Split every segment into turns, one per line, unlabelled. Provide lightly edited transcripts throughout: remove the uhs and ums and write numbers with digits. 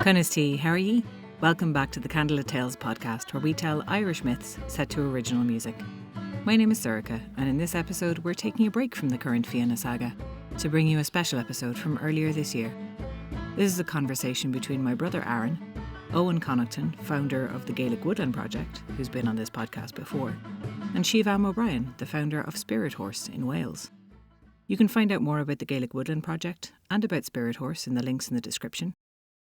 Connoughtan, how are ye? Welcome back to the Candlelit Tales podcast, where we tell Irish myths set to original music. My name is Sorcha, and in this episode we're taking a break from the current Fianna saga to bring you a special episode from earlier this year. This is a conversation between my brother Aron, Eoghan Connoughtan, founder of the Gaelic Woodland Project, who's been on this podcast before, and Shivam O'Brien, the founder of Spirit Horse in Wales. You can find out more about the Gaelic Woodland Project and about Spirit Horse in the links in the description.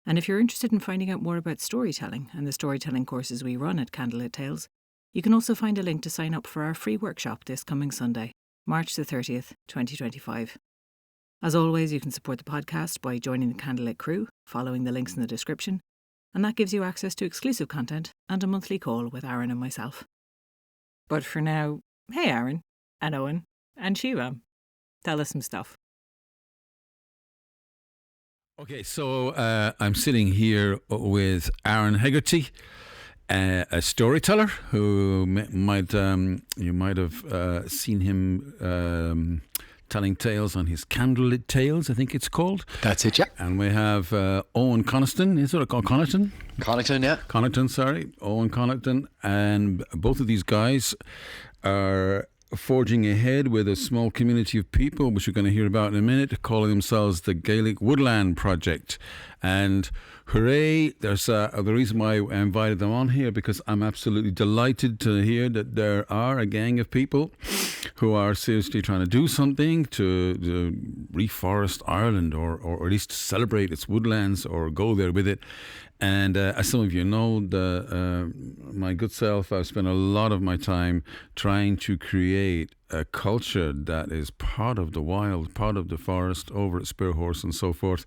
And if you're interested in finding out more about storytelling and the storytelling courses we run at Candlelit Tales, you can also find a link to sign up for our free workshop this coming Sunday, March the 30th, 2025. As always, you can support the podcast by joining the Candlelit crew, following the links in the description, and that gives you access to exclusive content and a monthly call with Aron and myself. But for now, hey Aron, and Eoghan, and Shivam, tell us some stuff.
Okay, so I'm sitting here with Aron Hegarty, a storyteller who you might have seen him telling tales on his Candlelit Tales, I think it's called.
That's it, yeah.
And we have Eoghan Connoughtan, is it called Connoughtan?
Connoughtan, yeah.
Connoughtan, sorry. Eoghan Connoughtan. And both of these guys are forging ahead with a small community of people, which you're going to hear about in a minute, calling themselves the Gaelic Woodland Project. And hooray, there's the reason why I invited them on here, because I'm absolutely delighted to hear that there are a gang of people who are seriously trying to do something to reforest Ireland, or at least celebrate its woodlands or go there with it. And as some of you know, my good self, I've spent a lot of my time trying to create a culture that is part of the wild, part of the forest over at Spirit Horse and so forth.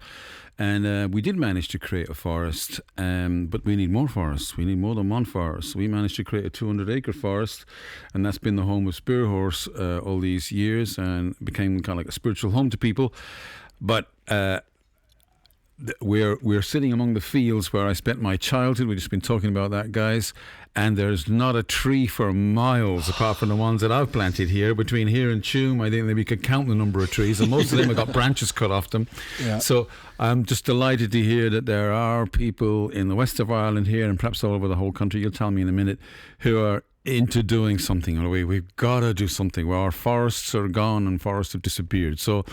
And we did manage to create a forest, but we need more forests. We need more than one forest. We managed to create a 200-acre forest, and that's been the home of Spirit Horse all these years, and became kind of like a spiritual home to people. But we're sitting among the fields where I spent my childhood. We've just been talking about that, guys. And there's not a tree for miles apart from the ones that I've planted here. Between here and Tuam, I think that we could count the number of trees, and most of them have got branches cut off them. Yeah. So I'm just delighted to hear that there are people in the west of Ireland here, and perhaps all over the whole country, you'll tell me in a minute, who are into doing something. We've got to do something. Where our forests are gone and forests have disappeared. So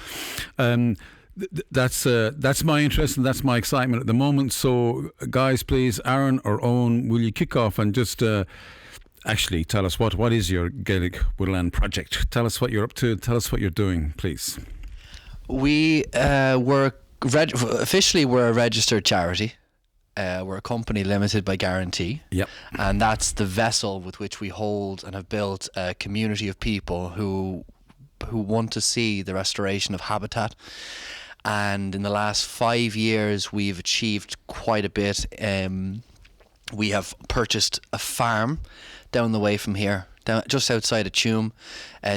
that's my interest and that's my excitement at the moment. So guys, please, Aron or Eoghan, will you kick off and just actually tell us what is your Gaelic Woodland Project? Tell us what you're up to. Tell us what you're doing, please.
We officially we're a registered charity. We're a company limited by guarantee.
Yep.
And that's the vessel with which we hold and have built a community of people who want to see the restoration of habitat. And in the last 5 years, we've achieved quite a bit. We have purchased a farm down the way from here, just outside of Tuam,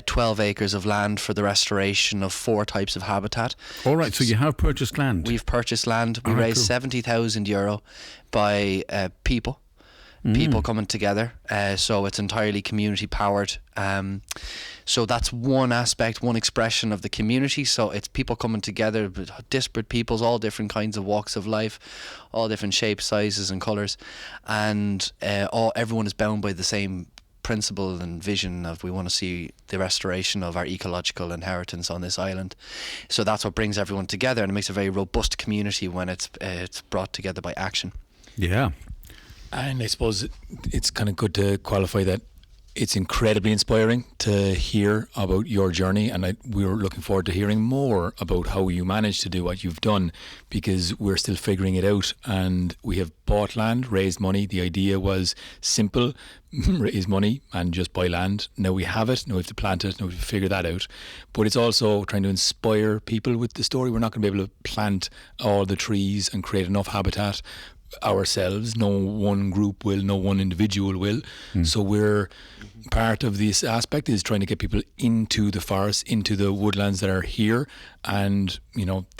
12 acres of land for the restoration of 4 types of habitat.
All right, so you have purchased land.
We've purchased land. We
All right,
raised
cool.
€70,000 by people coming together. So it's entirely community powered. So that's one aspect, one expression of the community. So it's people coming together, disparate peoples, all different kinds of walks of life, all different shapes, sizes and colours. And everyone is bound by the same principle and vision of we want to see the restoration of our ecological inheritance on this island. So that's what brings everyone together, and it makes a very robust community when it's brought together by action.
Yeah.
And I suppose it's kind of good to qualify that it's incredibly inspiring to hear about your journey, and we're looking forward to hearing more about how you managed to do what you've done, because we're still figuring it out. And we have bought land, raised money. The idea was simple: raise money and just buy land. Now we have it, now we have to plant it, now we have to figure that out. But it's also trying to inspire people with the story. We're not going to be able to plant all the trees and create enough habitat ourselves. No one group will, no one individual will. So we're part of this aspect is trying to get people into the forest, into the woodlands that are here. And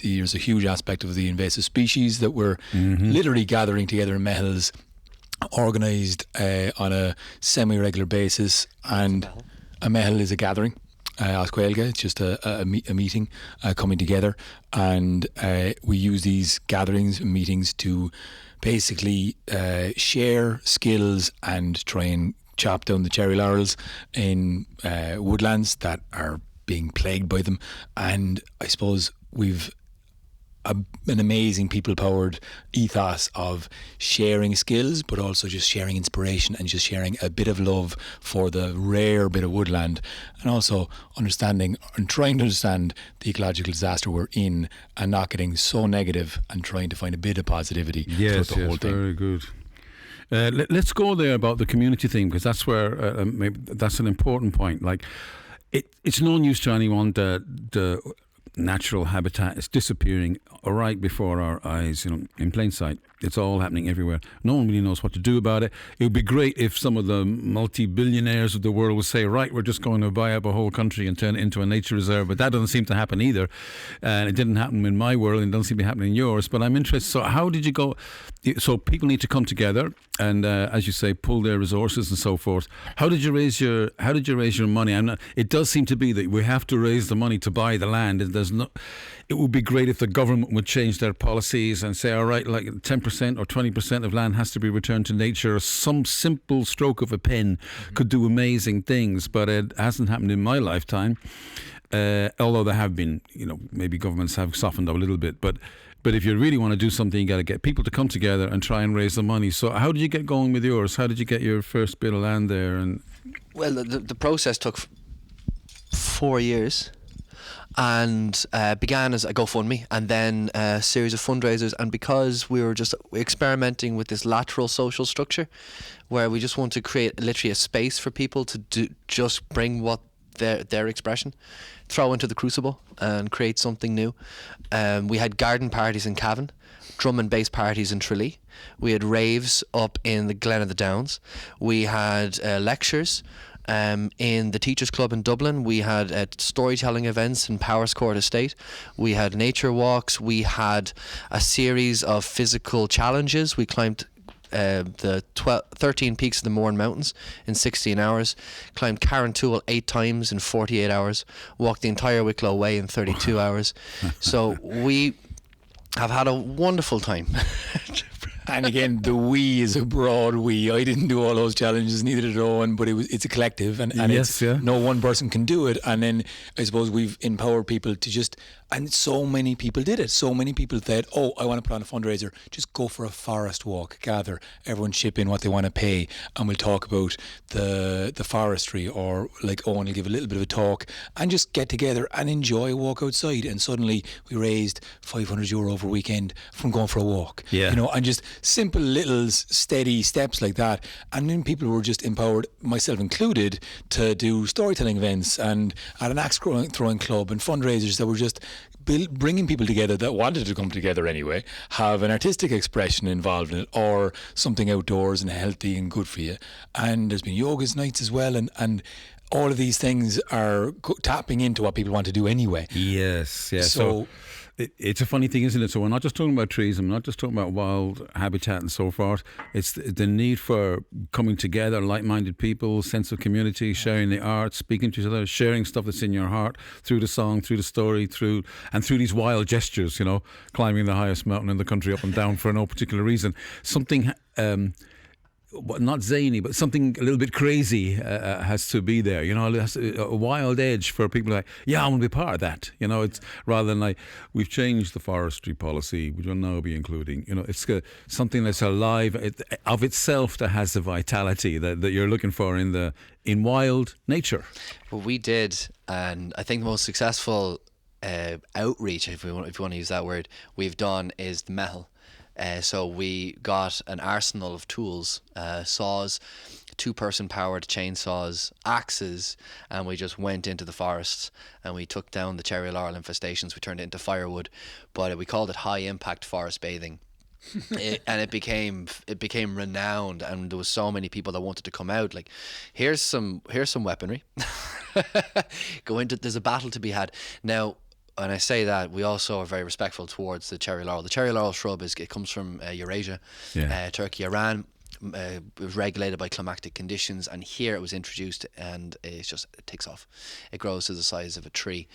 there's a huge aspect of the invasive species that we're literally gathering together in mehels, organised on a semi-regular basis. And a mehel is a gathering, Asquelga. It's just a meeting coming together, and we use these gatherings and meetings to basically share skills and try and chop down the cherry laurels in woodlands that are being plagued by them. And I suppose we've an amazing people-powered ethos of sharing skills, but also just sharing inspiration and just sharing a bit of love for the rare bit of woodland, and also understanding and trying to understand the ecological disaster we're in and not getting so negative and trying to find a bit of positivity throughout the whole thing.
Very good. Let's go there about the community thing, because that's where maybe that's an important point. Like, it's no news to anyone that the natural habitat is disappearing right before our eyes, in plain sight. It's all happening everywhere. No one really knows what to do about it. It would be great if some of the multi-billionaires of the world would say, right, we're just going to buy up a whole country and turn it into a nature reserve, but that doesn't seem to happen either. And it didn't happen in my world, and it doesn't seem to be happening in yours. But I'm interested, so how did you go? So people need to come together and, as you say, pull their resources and so forth. How did you raise your money? It does seem to be that we have to raise the money to buy the land. It would be great if the government would change their policies and say, all right, like 10% or 20% of land has to be returned to nature. Or some simple stroke of a pen could do amazing things, but it hasn't happened in my lifetime. Although there have been, maybe governments have softened up a little bit, but if you really want to do something, you got to get people to come together and try and raise the money. So how did you get going with yours? How did you get your first bit of land there? And
well, the process took 4 years. And began as a GoFundMe, and then a series of fundraisers. And because we were just experimenting with this lateral social structure, where we just want to create literally a space for people to just bring what their expression, throw into the crucible and create something new. We had garden parties in Cavan, drum and bass parties in Tralee. We had raves up in the Glen of the Downs. We had lectures in the Teachers Club in Dublin. We had storytelling events in Powerscourt Estate. We had nature walks. We had a series of physical challenges. We climbed the 13 peaks of the Mourne Mountains in 16 hours, climbed Carrantoul 8 times in 48 hours, walked the entire Wicklow Way in 32 hours. So we have had a wonderful time.
And again, the we is a broad we. I didn't do all those challenges, neither did Owen, but it's a collective, and
yes,
no one person can do it. And then I suppose we've empowered people to just, and so many people did it. So many people said, oh, I want to put on a fundraiser, just go for a forest walk, gather, everyone chip in what they want to pay, and we'll talk about the forestry, or like Owen will give a little bit of a talk, and just get together and enjoy a walk outside. And suddenly we raised €500 over a weekend from going for a walk.
Yeah.
And just simple little steady steps like that. And then people were just empowered, myself included, to do storytelling events and at an axe throwing club and fundraisers that were just bringing people together that wanted to come together anyway, have an artistic expression involved in it, or something outdoors and healthy and good for you. And there's been yoga's nights as well, and all of these things are tapping into what people want to do anyway.
Yes. So it's a funny thing, isn't it? So we're not just talking about trees, and we're not just talking about wild habitat and so forth. It's the need for coming together, like-minded people, sense of community, sharing the art, speaking to each other, sharing stuff that's in your heart through the song, through the story, through these wild gestures, climbing the highest mountain in the country up and down for no particular reason. Something not zany, but something a little bit crazy has to be there. It has a wild edge for people like, yeah, I want to be part of that. It's rather than like, we've changed the forestry policy, which will now be including, it's something that's alive of itself, that has the vitality that you're looking for in wild nature.
Well, we did, and I think the most successful outreach, if you want to use that word, we've done is the metal. So we got an arsenal of tools, saws, 2-person powered chainsaws, axes, and we just went into the forests and we took down the cherry laurel infestations. We turned it into firewood, but we called it high impact forest bathing. And it became renowned, and there was so many people that wanted to come out. Like, here's some weaponry. There's a battle to be had now. And I say that, we also are very respectful towards the cherry laurel. The cherry laurel shrub it comes from Eurasia, Turkey, Iran. it was regulated by climatic conditions, and here it was introduced, and it takes off. It grows to the size of a tree.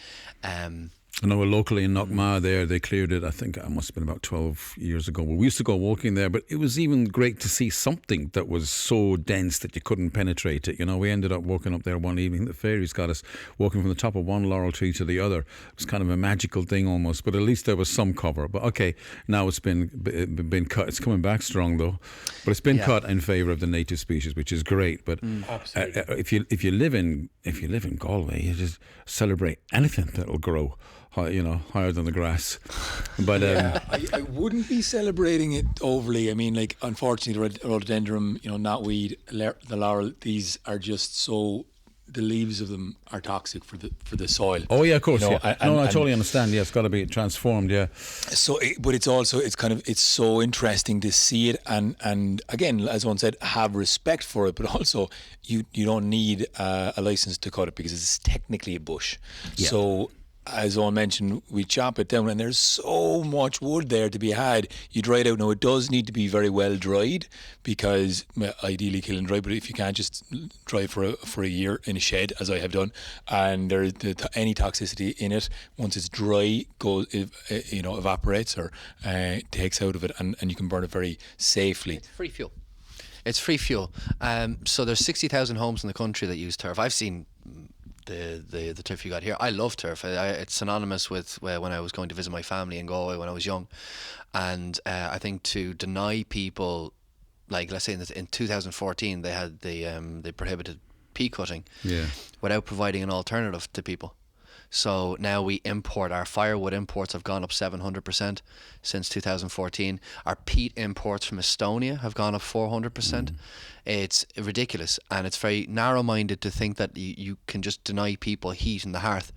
I know locally in Knockma there, they cleared it, I think it must have been about 12 years ago. But we used to go walking there, but it was even great to see something that was so dense that you couldn't penetrate it. We ended up walking up there one evening. The fairies got us walking from the top of one laurel tree to the other. It was kind of a magical thing almost, but at least there was some cover. But okay, now it's been cut. It's coming back strong though, but it's been cut in favour of the native species, which is great. But if you live in Galway, you just celebrate anything that'll grow higher than the grass. But
I wouldn't be celebrating it overly. I mean, like, unfortunately, the rhododendron, knotweed, the laurel, these are just so. The leaves of them are toxic for the soil.
Oh yeah, of course. I totally understand. Yeah, it's got to be transformed. Yeah.
So, but it's so interesting to see it, and again, as one said, have respect for it. But also, you don't need a license to cut it because it's technically a bush. Yeah. So, as Owen mentioned, we chop it down, and there's so much wood there to be had. You dry it out. Now, it does need to be very well dried, because ideally kill and dry, but if you can't, just dry for a year in a shed, as I have done, and any toxicity in it, once it's dry, evaporates or takes out of it, and you can burn it very safely.
It's free fuel. So there's 60,000 homes in the country that use turf. I've seen the turf you got here. I love turf. It's synonymous with when I was going to visit my family in Galway when I was young, and I think to deny people, like, let's say in 2014 they had they prohibited pea cutting without providing an alternative to people. So now we import, our firewood imports have gone up 700% since 2014. Our peat imports from Estonia have gone up 400%. It's ridiculous, and it's very narrow-minded to think that you can just deny people heat in the hearth.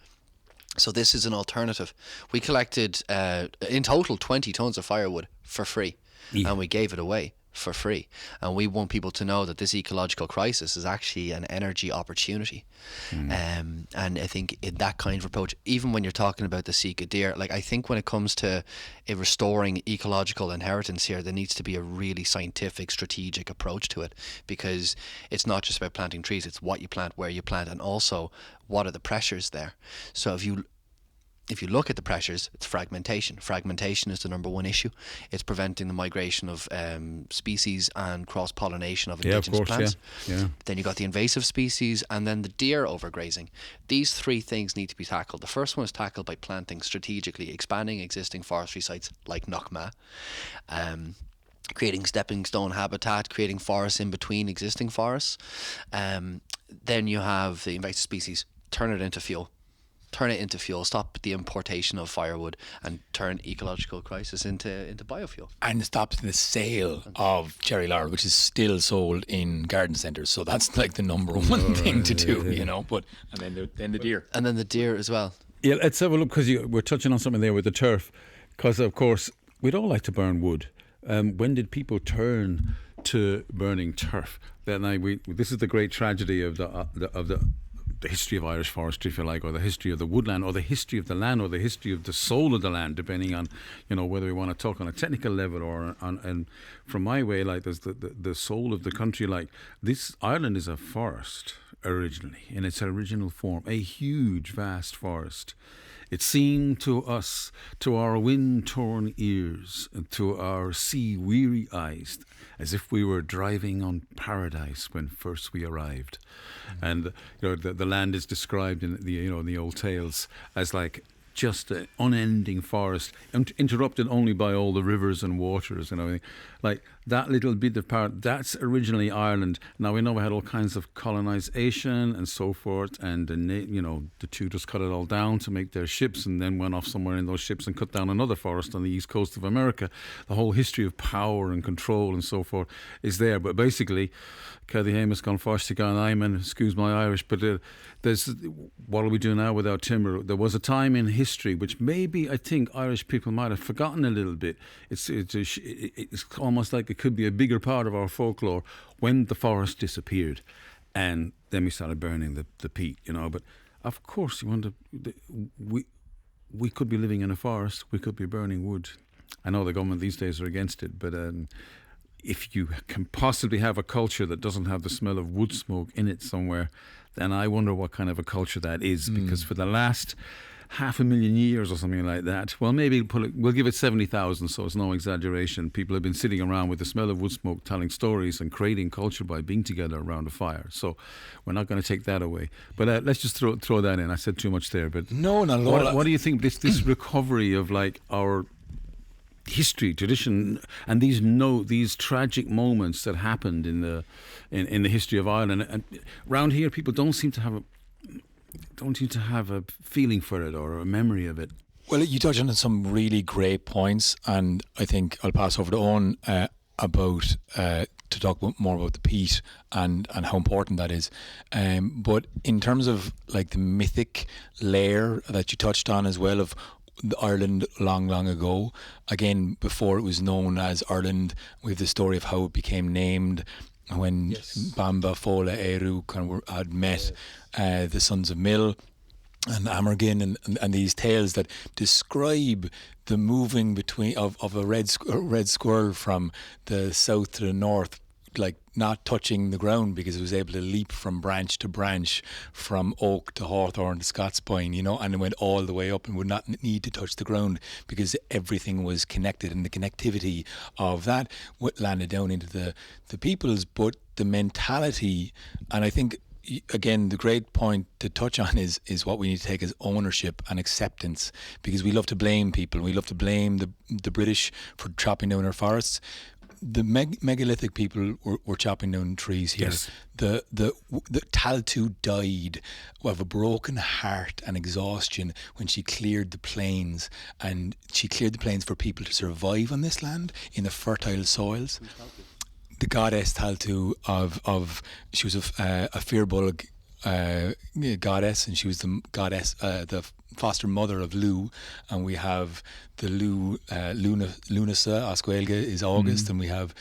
So this is an alternative. We collected in total 20 tons of firewood for free, and we gave it away for free. And we want people to know that this ecological crisis is actually an energy opportunity. And I think in that kind of approach, even when you're talking about the Sika deer, like, I think when it comes to restoring ecological inheritance here, there needs to be a really scientific, strategic approach to it, because it's not just about planting trees, it's what you plant, where you plant, and also what are the pressures there. So if you look at the pressures, it's fragmentation. Fragmentation is the number one issue. It's preventing the migration of species and cross-pollination of indigenous plants.
Yeah.
Then you got the invasive species, and then the deer overgrazing. These three things need to be tackled. The first one is tackled by planting strategically, expanding existing forestry sites like Knockma, creating stepping stone habitat, creating forests in between existing forests. Then you have the invasive species. Turn it into fuel, stop the importation of firewood, and turn ecological crisis into biofuel.
And stop the sale of cherry laurel, which is still sold in garden centres. So that's like the number one thing to do, But and then the deer.
And then the deer as well.
Yeah, let's have a look, because we're touching on something there with the turf, because of course we'd all like to burn wood. When did people turn to burning turf? This is the great tragedy of the history of Irish forestry, if you like, or the history of the woodland, or the history of the land, or the history of the soul of the land, depending on, whether we want to talk on a technical level or on. And from my way, like, there's the soul of the country. Like, this Ireland is a forest originally, in its original form, a huge, vast forest. It seemed to us, to our wind-torn ears, to our sea-weary eyes, as if we were driving on paradise when first we arrived. And the land is described in the old tales as like just an unending forest, interrupted only by all the rivers and waters and everything. Like, that little bit of part, that's originally Ireland. Now, we know we had all kinds of colonisation and so forth, and the Tudors cut it all down to make their ships, and then went off somewhere in those ships and cut down another forest on the east coast of America. The whole history of power and control and so forth is there. But basically, Caddy Hamish gone first to gone Iman, excuse my Irish, but there's, what are we doing now without timber? There was a time in history which maybe I think Irish people might have forgotten a little bit. It's almost like it could be a bigger part of our folklore, when the forest disappeared, and then we started burning the peat, But of course, we could be living in a forest, we could be burning wood. I know the government these days are against it, but if you can possibly have a culture that doesn't have the smell of wood smoke in it somewhere, then I wonder what kind of a culture that is. Because for the last 500,000 years or something like that, well, maybe we'll give it 70,000, so it's no exaggeration. People have been sitting around with the smell of wood smoke, telling stories and creating culture by being together around a fire. So we're not going to take that away. But let's just throw that in. I said too much there, but
no, not at all.
What do you think this recovery of like our history, tradition, and these tragic moments that happened in the history of Ireland, and around here, people don't seem to have a feeling for it or a memory of it.
Well, you touched on some really great points, and I think I'll pass over to Eoghan to talk more about the peat and how important that is. But in terms of like the mythic layer that you touched on as well of Ireland long ago, again, before it was known as Ireland, we have the story of how it became named when Bamba, Fola, Eru had met the sons of Mill and Amergin, and these tales that describe the moving between of a red squirrel from the south to the north, like not touching the ground because it was able to leap from branch to branch, from oak to hawthorn to Scots pine, and it went all the way up and would not need to touch the ground because everything was connected, and the connectivity of that landed down into the peoples. But the mentality, and I think again the great point to touch on is what we need to take as ownership and acceptance, because we love to blame people. We love to blame the British for chopping down our forests. The megalithic people were chopping down trees here.
Yes.
The Taltu died of a broken heart and exhaustion when she cleared the plains, and she cleared the plains for people to survive on this land in the fertile soils. The goddess Taltu she was a Firbulg goddess, and she was the goddess, the foster mother of Lu, and we have the Lunasa Oscuelga is August, and we have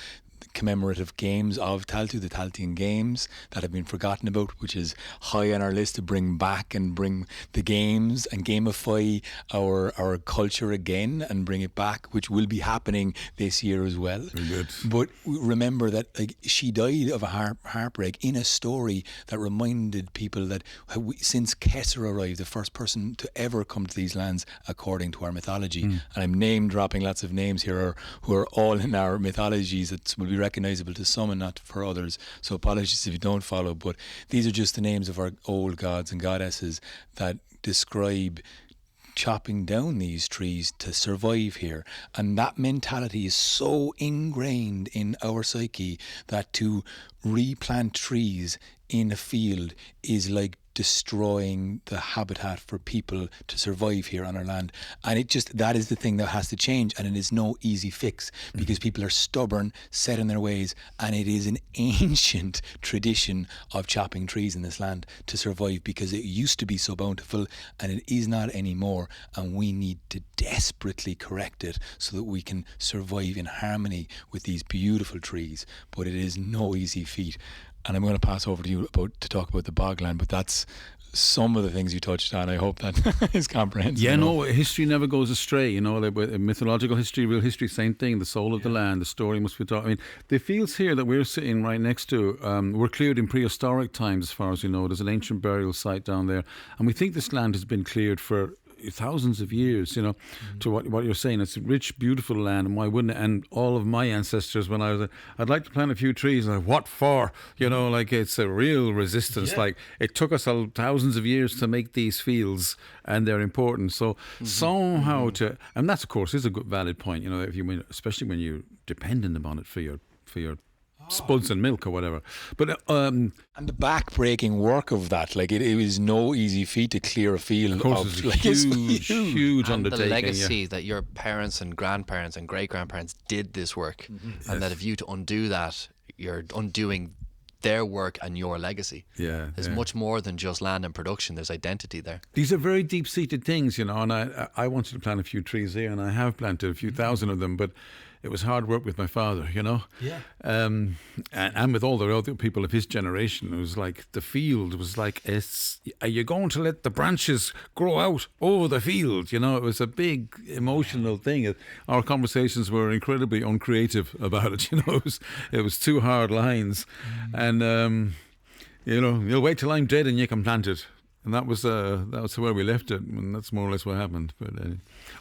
commemorative games of Taltu, the Taltian Games that have been forgotten about, which is high on our list to bring back and bring the games and gamify our culture again and bring it back, which will be happening this year as well.
Very good.
But remember that she died of a heartbreak in a story that reminded people that since Kesser arrived, the first person to ever come to these lands according to our mythology, and I'm name dropping lots of names here who are all in our mythologies that will be recognizable to some and not for others, so apologies if you don't follow, but these are just the names of our old gods and goddesses that describe chopping down these trees to survive here. And that mentality is so ingrained in our psyche that to replant trees in a field is like destroying the habitat for people to survive here on our land. And that is the thing that has to change, and it is no easy fix because people are stubborn, set in their ways, and it is an ancient tradition of chopping trees in this land to survive because it used to be so bountiful and it is not anymore, and we need to desperately correct it so that we can survive in harmony with these beautiful trees. But it is no easy feat. And I'm going to pass over to you to talk about the bogland, but that's some of the things you touched on. I hope that is comprehensive.
Yeah, no, history never goes astray. Mythological history, real history, same thing. The soul of the land, the story must be taught. I mean, the fields here that we're sitting right next to were cleared in prehistoric times, as far as we know. There's an ancient burial site down there, and we think this land has been cleared for thousands of years, to what you're saying. It's a rich, beautiful land, and why wouldn't it? And all of my ancestors, when I was I'd like to plant a few trees, like, what for? Like it's a real resistance. Yeah. Like it took us thousands of years to make these fields, and they're important. So somehow and that's of course is a good valid point. If you especially when you're dependent upon it for your spuds and milk or whatever. But
and the back-breaking work of that, like it was no easy feat to clear a field.
Of course, it's a huge
and
undertaking.
The legacy that your parents and grandparents and great-grandparents did this work, and that if you to undo that, you're undoing their work and your legacy.
Yeah,
there's much more than just land and production. There's identity there.
These are very deep-seated things, and I wanted to plant a few trees here, and I have planted a few thousand of them, but it was hard work with my father, you know.
Yeah.
And with all the other people of his generation, it was like the field was like, are you going to let the branches grow out over the field? You know, it was a big emotional thing. Our conversations were incredibly uncreative about it. You know, it was two hard lines, and you know, you'll wait till I'm dead and you can plant it. And that was where we left it, and that's more or less what happened. But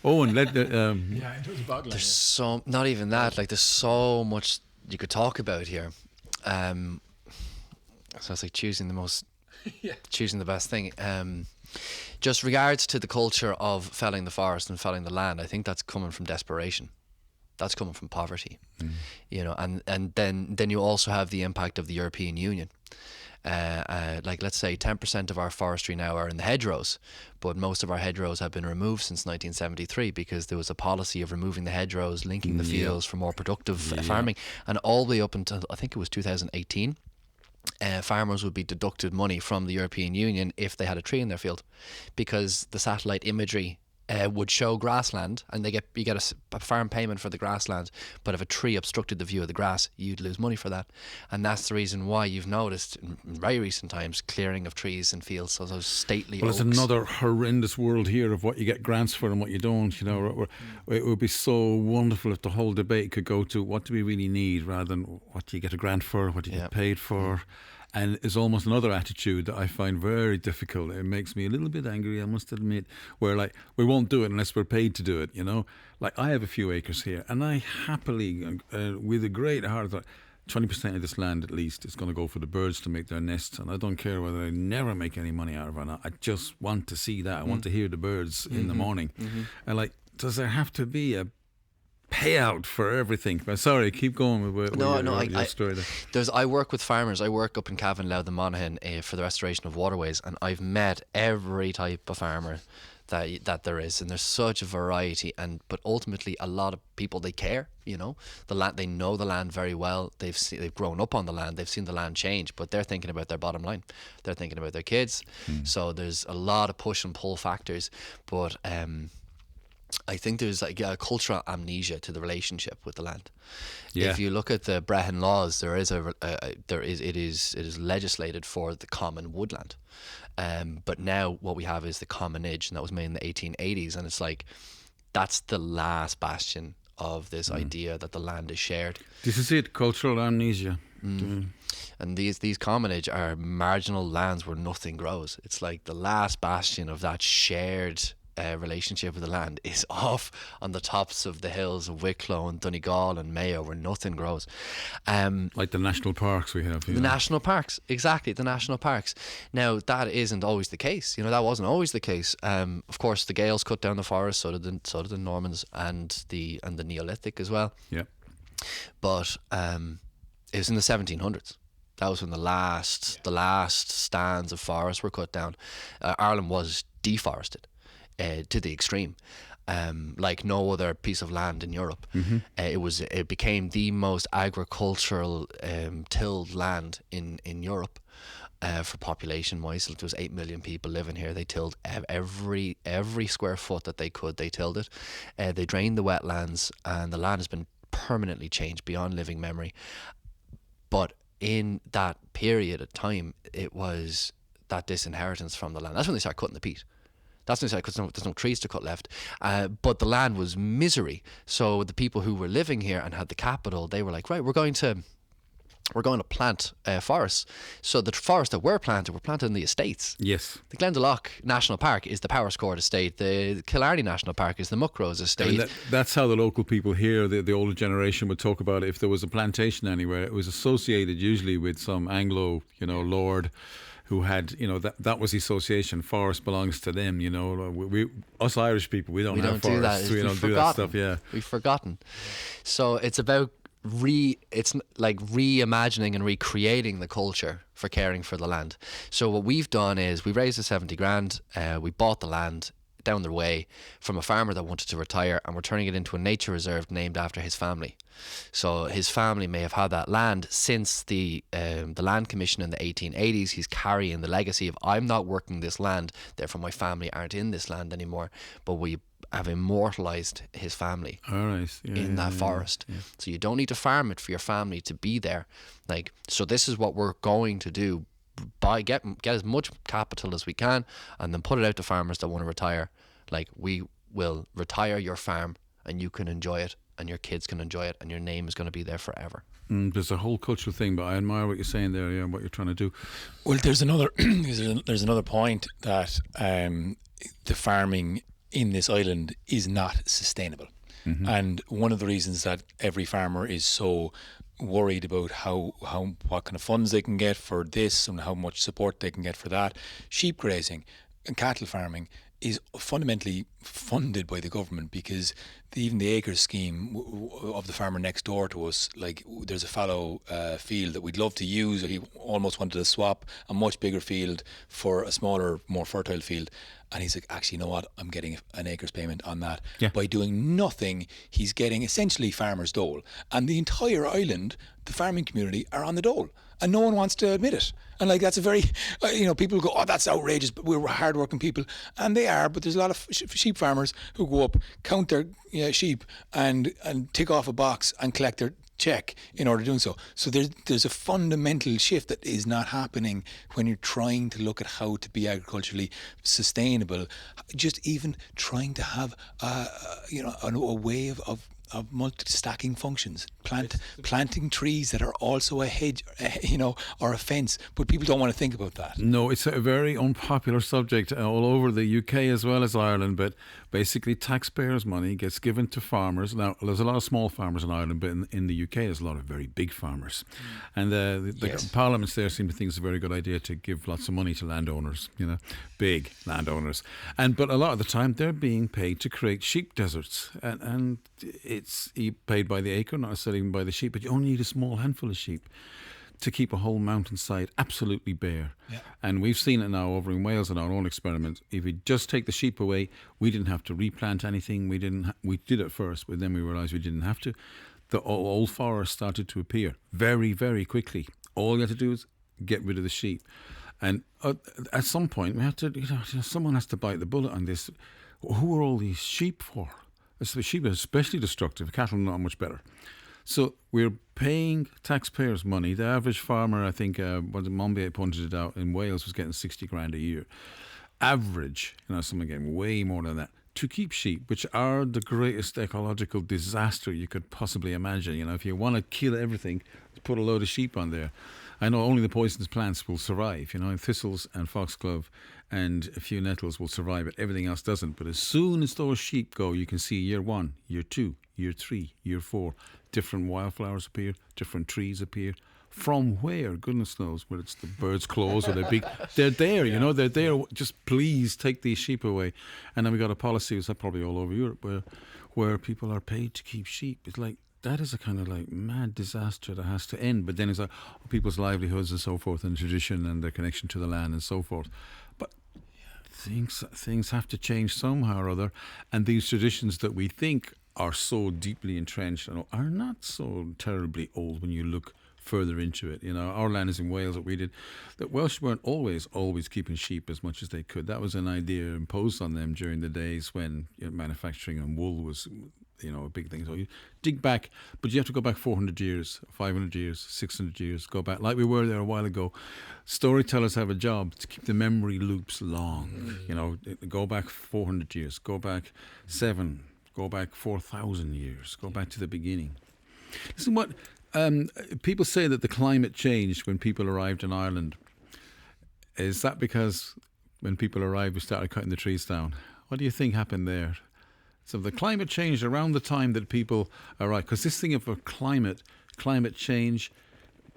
Owen,
in terms of bottling,
There's not even that. Like, there's so much you could talk about here. So it's like choosing the best thing. Just regards to the culture of felling the forest and felling the land, I think that's coming from desperation. That's coming from poverty, you know. And then you also have the impact of the European Union. Like, let's say 10% of our forestry now are in the hedgerows, but most of our hedgerows have been removed since 1973 because there was a policy of removing the hedgerows, linking the fields for more productive farming, and all the way up until I think it was 2018. Farmers would be deducted money from the European Union if they had a tree in their field, because the satellite imagery would show grassland, and you get a farm payment for the grassland, but if a tree obstructed the view of the grass, you'd lose money for that. And that's the reason why you've noticed in very recent times clearing of trees and fields, so those stately
well,
oaks.
it's another horrendous world here of what you get grants for and what you don't. You know, it would be so wonderful if the whole debate could go to what do we really need rather than what do you get a grant for, what do you get paid for. And it's almost another attitude that I find very difficult. It makes me a little bit angry, I must admit, where like we won't do it unless we're paid to do it, you know. Like, I have a few acres here, and I happily, with a great heart, thought 20% of this land at least is going to go for the birds to make their nests, and I don't care whether I never make any money out of it or not. I just want to see that. I want to hear the birds in the morning. And like, does there have to be a payout for everything? But sorry, keep going with your story there.
I work with farmers. I work up in Cavan, Louth and Monaghan for the restoration of waterways, and I've met every type of farmer that there is, and there's such a variety. But ultimately, a lot of people, they care. You know, the land. They know the land very well. They've grown up on the land. They've seen the land change, but they're thinking about their bottom line. They're thinking about their kids. So there's a lot of push and pull factors, but I think there's like a cultural amnesia to the relationship with the land. Yeah. If you look at the Brehon laws, it is legislated for the common woodland, but now what we have is the commonage, and that was made in the 1880s, and it's like that's the last bastion of this idea that the land is shared.
This is it, cultural amnesia.
And these commonage are marginal lands where nothing grows. It's like the last bastion of that shared relationship with the land is off on the tops of the hills of Wicklow and Donegal and Mayo, where nothing grows.
Like the national parks we have here.
The national parks, exactly, the national parks. Now, that isn't always the case. You know, that wasn't always the case. Of course, the Gaels cut down the forest, so did the Normans and the Neolithic as well.
Yeah.
But it was in the 1700s. That was when the last stands of forest were cut down. Ireland was deforested to the extreme, like no other piece of land in Europe. It became the most agricultural tilled land in Europe for population wise. There was 8 million people living here. They tilled every square foot that they could. They tilled it. They drained the wetlands, and the land has been permanently changed beyond living memory. But in that period of time, it was that disinheritance from the land. That's when they started cutting the peat. That's when they started, because there's no trees to cut left. But the land was misery. So the people who were living here and had the capital, they were like, right, we're going to plant forests. So the forests that were planted in the estates.
Yes.
The Glendalough National Park is the Powerscourt estate. The Killarney National Park is the Muckrose estate.
I mean, that's how the local people here, the older generation, would talk about it. If there was a plantation anywhere, it was associated usually with some Anglo, lord who had, that was the association. Forest belongs to them, us Irish people, we don't have forests. We don't do that stuff, yeah.
We've forgotten. So it's about it's like reimagining and recreating the culture for caring for the land. So what we've done is we raised the 70 grand, we bought the land down the way from a farmer that wanted to retire, and we're turning it into a nature reserve named after his family. So his family may have had that land since the Land Commission in the 1880s. He's carrying the legacy of, I'm not working this land, therefore my family aren't in this land anymore, but we have immortalized his family
All right.
in that forest.
Yeah.
So you don't need to farm it for your family to be there. Like, so this is what we're going to do. Get as much capital as we can, and then put it out to farmers that want to retire. Like, we will retire your farm, and you can enjoy it, and your kids can enjoy it, and your name is going to be there forever.
There's a whole cultural thing, but I admire what you're saying there, yeah, what you're trying to do.
Well, there's another there's another point that the farming in this island is not sustainable. And one of the reasons that every farmer is so worried about what kind of funds they can get for this and how much support they can get for that, sheep grazing and cattle farming is fundamentally funded by the government, because even the acres scheme of the farmer next door to us, like, there's a fallow field that we'd love to use. He almost wanted to swap a much bigger field for a smaller, more fertile field. And he's like, actually, you know what? I'm getting an acres payment on that.
Yeah.
By doing nothing, he's getting essentially farmer's dole. And the entire island, the farming community, are on the dole. And no one wants to admit it. And like, that's a very, people go, oh, that's outrageous, but we're hardworking people. And they are, but there's a lot of sheep farmers who go up, count their sheep and tick off a box and collect their check in order doing so. So there's a fundamental shift that is not happening when you're trying to look at how to be agriculturally sustainable. Just even trying to have a way of multi-stacking functions, planting trees that are also a hedge, or a fence, but people don't want to think about that.
No, it's a very unpopular subject all over the UK as well as Ireland, but basically taxpayers' money gets given to farmers. Now, there's a lot of small farmers in Ireland, but in the UK there's a lot of very big farmers. And the parliaments there seem to think it's a very good idea to give lots of money to landowners, big landowners. But a lot of the time they're being paid to create sheep deserts. And it's paid by the acre, not necessarily even by the sheep, but you only need a small handful of sheep to keep a whole mountainside absolutely bare. Yeah. And we've seen it now over in Wales in our own experiment. If we just take the sheep away, we didn't have to replant anything. We did it first, but then we realised we didn't have to. The old forest started to appear very, very quickly. All you had to do is get rid of the sheep. And at some point, we had to, someone has to bite the bullet on this. Who are all these sheep for? The sheep are especially destructive. Cattle not much better. So we're paying taxpayers' money. The average farmer, I think, Mombier pointed it out, in Wales was getting 60 grand a year. Average, some are getting way more than that, to keep sheep, which are the greatest ecological disaster you could possibly imagine. If you want to kill everything, put a load of sheep on there. I know only the poisonous plants will survive, thistles and foxglove and a few nettles will survive, but everything else doesn't. But as soon as those sheep go, you can see year 1, year 2, year 3, year 4, different wildflowers appear, different trees appear. From where? Goodness knows, whether it's the birds' claws or they're big. They're there, they're there. Just please take these sheep away. And then we got a policy, it's probably all over Europe, where people are paid to keep sheep. It's like, that is a kind of like mad disaster that has to end. But then it's like people's livelihoods and so forth, and tradition and their connection to the land and so forth. But things have to change somehow or other. And these traditions that we think are so deeply entrenched are not so terribly old when you look further into it. Our land is in Wales, what we did. The Welsh weren't always keeping sheep as much as they could. That was an idea imposed on them during the days when manufacturing and wool was a big thing. So you dig back, but you have to go back 400 years, 500 years, 600 years, go back like we were there a while ago. Storytellers have a job to keep the memory loops long. Go back 400 years, go back 7, go back 4,000 years, go back to the beginning. Listen, what people say that the climate changed when people arrived in Ireland. Is that because when people arrived we started cutting the trees down? What do you think happened there? So the climate changed around the time that people arrived, because this thing of a climate change,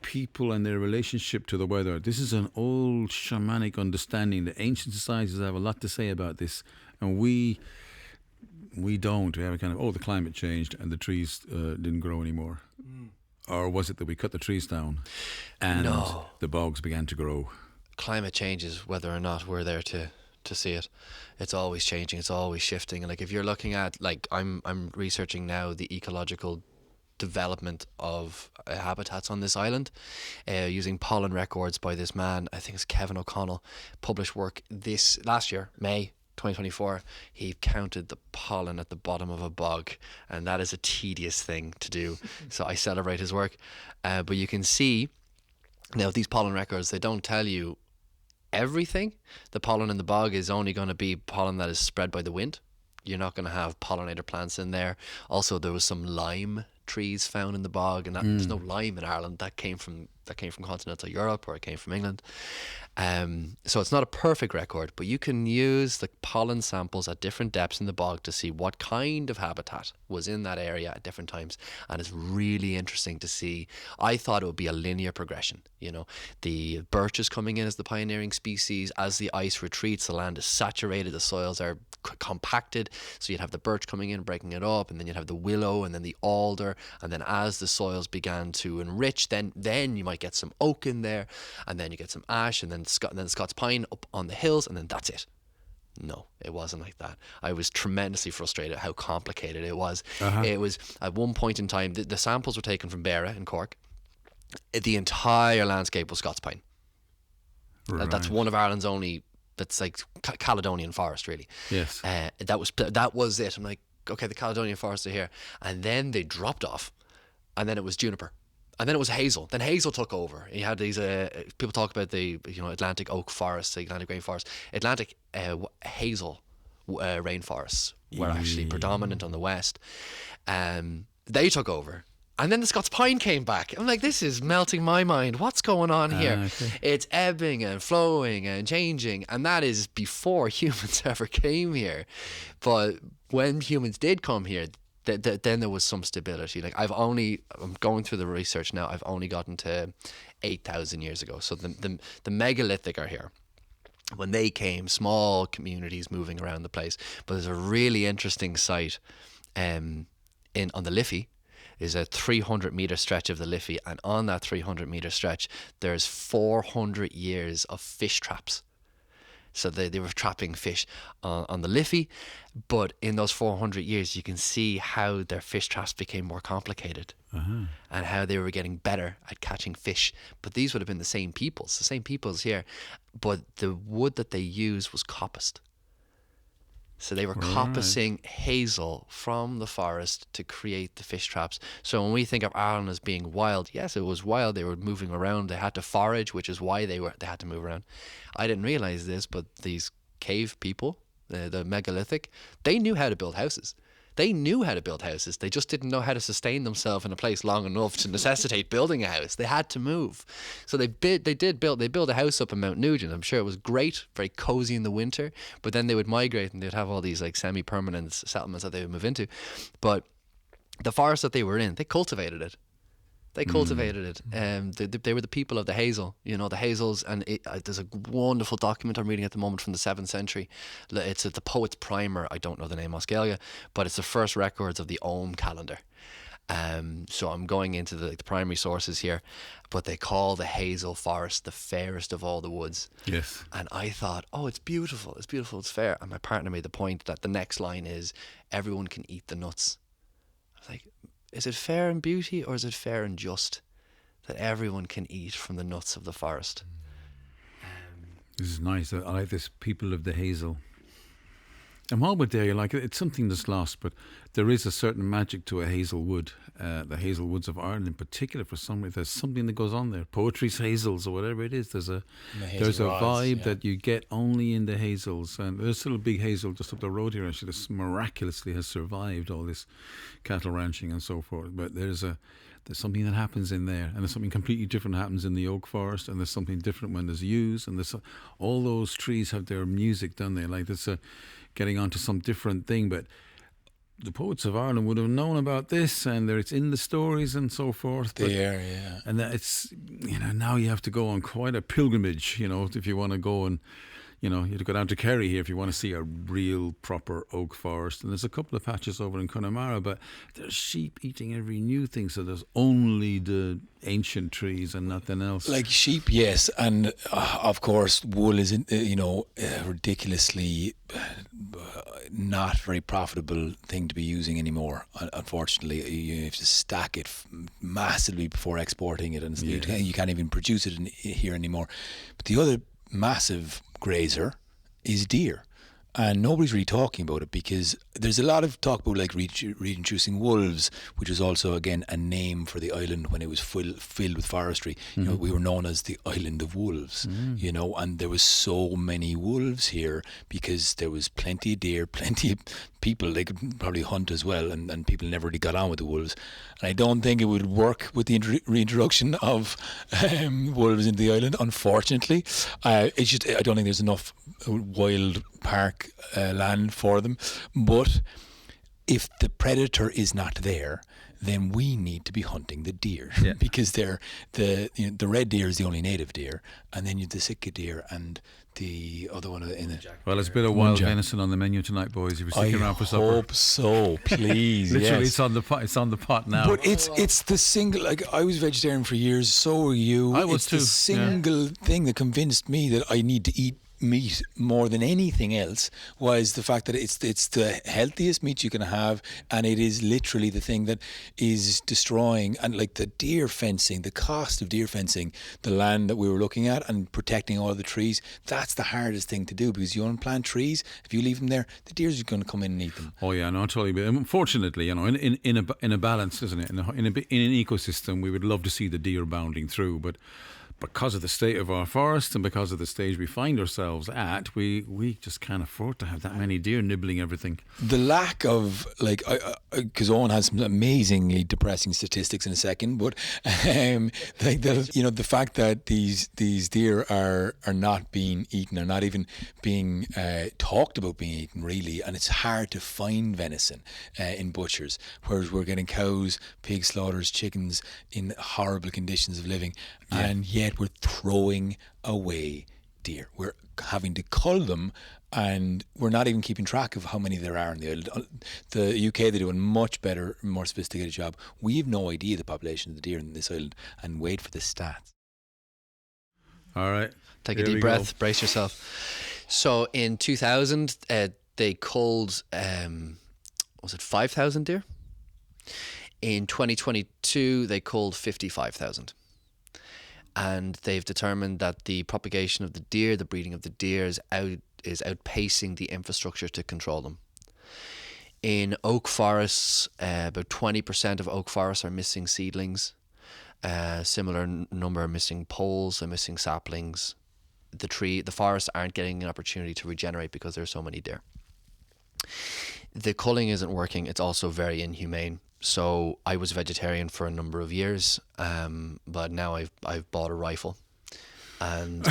people and their relationship to the weather, this is an old shamanic understanding. The ancient societies have a lot to say about this, and we don't. We have a kind of, the climate changed and the trees didn't grow anymore. Or was it that we cut the trees down and the bogs began to grow?
Climate changes, whether or not we're there to see it. It's always changing, it's always shifting. And like, if you're looking at, like, I'm researching now the ecological development of habitats on this island, using pollen records by this man, I think it's Kevin O'Connell, published work last year, May, 2024, he counted the pollen at the bottom of a bog, and that is a tedious thing to do. So I celebrate his work. But you can see now these pollen records, they don't tell you everything. The pollen in the bog is only going to be pollen that is spread by the wind. You're not going to have pollinator plants in there. Also, there was some lime trees found in the bog, and there's no lime in Ireland. That came from continental Europe, or it came from England. So it's not a perfect record, but you can use the pollen samples at different depths in the bog to see what kind of habitat was in that area at different times, and it's really interesting to see. I thought it would be a linear progression. You know, the birch is coming in as the pioneering species. As the ice retreats, the land is saturated, the soils are compacted, so you'd have the birch coming in, breaking it up, and then you'd have the willow, and then the alder, and then as the soils began to enrich, then you might get some oak in there, and then you get some ash, and then Scots pine up on the hills, and then that's it. No, it wasn't like that. I was tremendously frustrated how complicated it was. It was, at one point in time, the samples were taken from Beara in Cork. The entire landscape was Scots pine.
Right.
That's one of Ireland's only. That's like Caledonian forest, really.
Yes.
That was it. I'm like, okay, the Caledonian forests are here, and then they dropped off, and then it was juniper, and then it was hazel. Then hazel took over. You had these people talk about the Atlantic oak forests, the Atlantic rainforest. Atlantic hazel rainforests were actually predominant on the west. They took over. And then the Scots pine came back. I'm like, this is melting my mind. What's going on here?
Okay.
It's ebbing and flowing and changing. And that is before humans ever came here. But when humans did come here, then there was some stability. Like I'm going through the research now. I've only gotten to 8,000 years ago. So the megalithic are here. When they came, small communities moving around the place. But there's a really interesting site on the Liffey. Is a 300-meter stretch of the Liffey, and on that 300-meter stretch, there's 400 years of fish traps. So they were trapping fish on the Liffey, but in those 400 years, you can see how their fish traps became more complicated, and how they were getting better at catching fish. But these would have been the same peoples here, but the wood that they used was coppiced. So they were coppicing hazel from the forest to create the fish traps. So when we think of Ireland as being wild, yes, it was wild. They were moving around. They had to forage, which is why they had to move around. I didn't realize this, but these cave people, the megalithic, they knew how to build houses. They knew how to build houses. They just didn't know how to sustain themselves in a place long enough to necessitate building a house. They had to move. So they built a house up in Mount Nugent. I'm sure it was great, very cozy in the winter, but then they would migrate and they'd have all these like semi-permanent settlements that they would move into. But the forest that they were in, they cultivated it. They cultivated it. They were the people of the hazel, the hazels. And there's a wonderful document I'm reading at the moment from the 7th century. It's the Poet's Primer. I don't know the name Oscalia, but it's the first records of the Ogham calendar. So I'm going into the primary sources here, but they call the hazel forest the fairest of all the woods.
Yes.
And I thought, oh, it's beautiful, it's fair. And my partner made the point that the next line is, everyone can eat the nuts. I was like, is it fair in beauty, or is it fair and just that everyone can eat from the nuts of the forest?
This is nice. I like this, people of the hazel. I'm all with there. Like, it's something that's lost, but there is a certain magic to a hazel wood. The hazel woods of Ireland, in particular, for some reason, there's something that goes on there. Poetry's hazels, or whatever it is. There's a vibe that you get only in the hazels. And there's still a big hazel just up the road here. Actually, this miraculously has survived all this cattle ranching and so forth. But there's something that happens in there, and there's something completely different happens in the oak forest, and there's something different when there's yews, and all those trees have their music, don't they? Like, it's getting onto some different thing, but the poets of Ireland would have known about this, and it's in the stories and so forth.
Yeah.
And that it's, now you have to go on quite a pilgrimage, if you want to go and, you have to go down to Kerry here if you want to see a real proper oak forest. And there's a couple of patches over in Connemara, but there's sheep eating every new thing, so there's only the ancient trees and nothing else.
Like sheep, yes, and of course wool is ridiculously not very profitable thing to be using anymore. Unfortunately, you have to stack it massively before exporting it, and you can't even produce it here anymore. But the other massive grazer is deer. And nobody's really talking about it because there's a lot of talk about like reintroducing wolves, which was also again a name for the island when it was filled with forestry. You know, we were known as the Island of Wolves. You know, and there was so many wolves here because there was plenty of deer, plenty of people. They could probably hunt as well, and people never really got on with the wolves. And I don't think it would work with the reintroduction of wolves into the island. Unfortunately, it's just I don't think there's enough wild park land for them. But if the predator is not there, then we need to be hunting the deer because they're the red deer is the only native deer, and then you have the Sitka deer and the other one in the.
Well, there's a bit of wild venison on the menu tonight, boys. If you're sticking around for supper,
I hope so. Please,
literally,
yes.
it's on the pot. It's on the pot now.
But it's the single. Like I was vegetarian for years, so were you.
I was
it's
too.
The single thing that convinced me that I need to eat meat more than anything else was the fact that it's the healthiest meat you can have, and it is literally the thing that is destroying. And like the deer fencing, the cost of deer fencing the land that we were looking at and protecting all the trees, that's the hardest thing to do, because you unplant trees, if you leave them there, the deer are going to come in and eat them.
Oh yeah, no, totally. But unfortunately, you know, in a balance, isn't it? In an ecosystem, we would love to see the deer bounding through, but because of the state of our forest and because of the stage we find ourselves at, we just can't afford to have that many deer nibbling everything.
The lack of, like, because Eoghan has some amazingly depressing statistics in a second, but like the fact that these deer are not being eaten, are not even being talked about being eaten really, and it's hard to find venison in butchers, whereas we're getting cows, pig slaughters, chickens in horrible conditions of living, and yet we're throwing away deer. We're having to cull them, and we're not even keeping track of how many there are in the island. The UK, they do a much better, more sophisticated job. We have no idea the population of the deer in this island, and wait for the stats.
All right.
Take a deep breath, brace yourself. So in 2000, they culled, was it 5,000 deer? In 2022, they culled 55,000. And they've determined that the propagation of the deer, the breeding of the deer is outpacing the infrastructure to control them. In oak forests, about 20% of oak forests are missing seedlings. Similar number are missing poles and missing saplings. The forests aren't getting an opportunity to regenerate because there's so many deer. The culling isn't working. It's also very inhumane. So I was vegetarian for a number of years, but now I've bought a rifle, and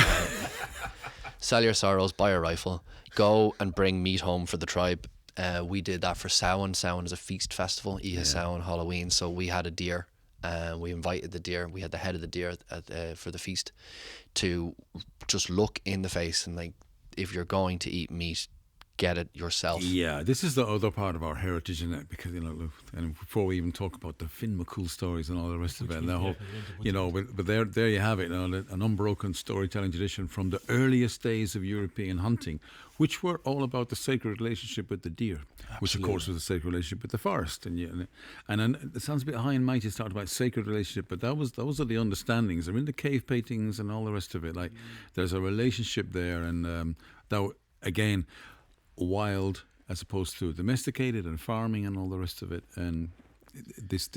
sell your sorrows, buy a rifle, go and bring meat home for the tribe. We did that for Samhain. Samhain is a feast festival, Samhain, Halloween. So we had a deer. We invited the deer. We had the head of the deer for the feast to just look in the face and, like, if you're going to eat meat, get it yourself.
Yeah, this is the other part of our heritage, isn't it? Because, you know, and before we even talk about the Finn McCool stories and all the rest of it, and the whole, you know, but there you have it, you know, an unbroken storytelling tradition from the earliest days of European hunting, which were all about the sacred relationship with the deer, which of course was a sacred relationship with the forest, and it sounds a bit high and mighty to talk about sacred relationship, but those are the understandings. They're in the cave paintings and all the rest of it. Like, there's a relationship there, and that again, wild as opposed to domesticated, and farming and all the rest of it, and this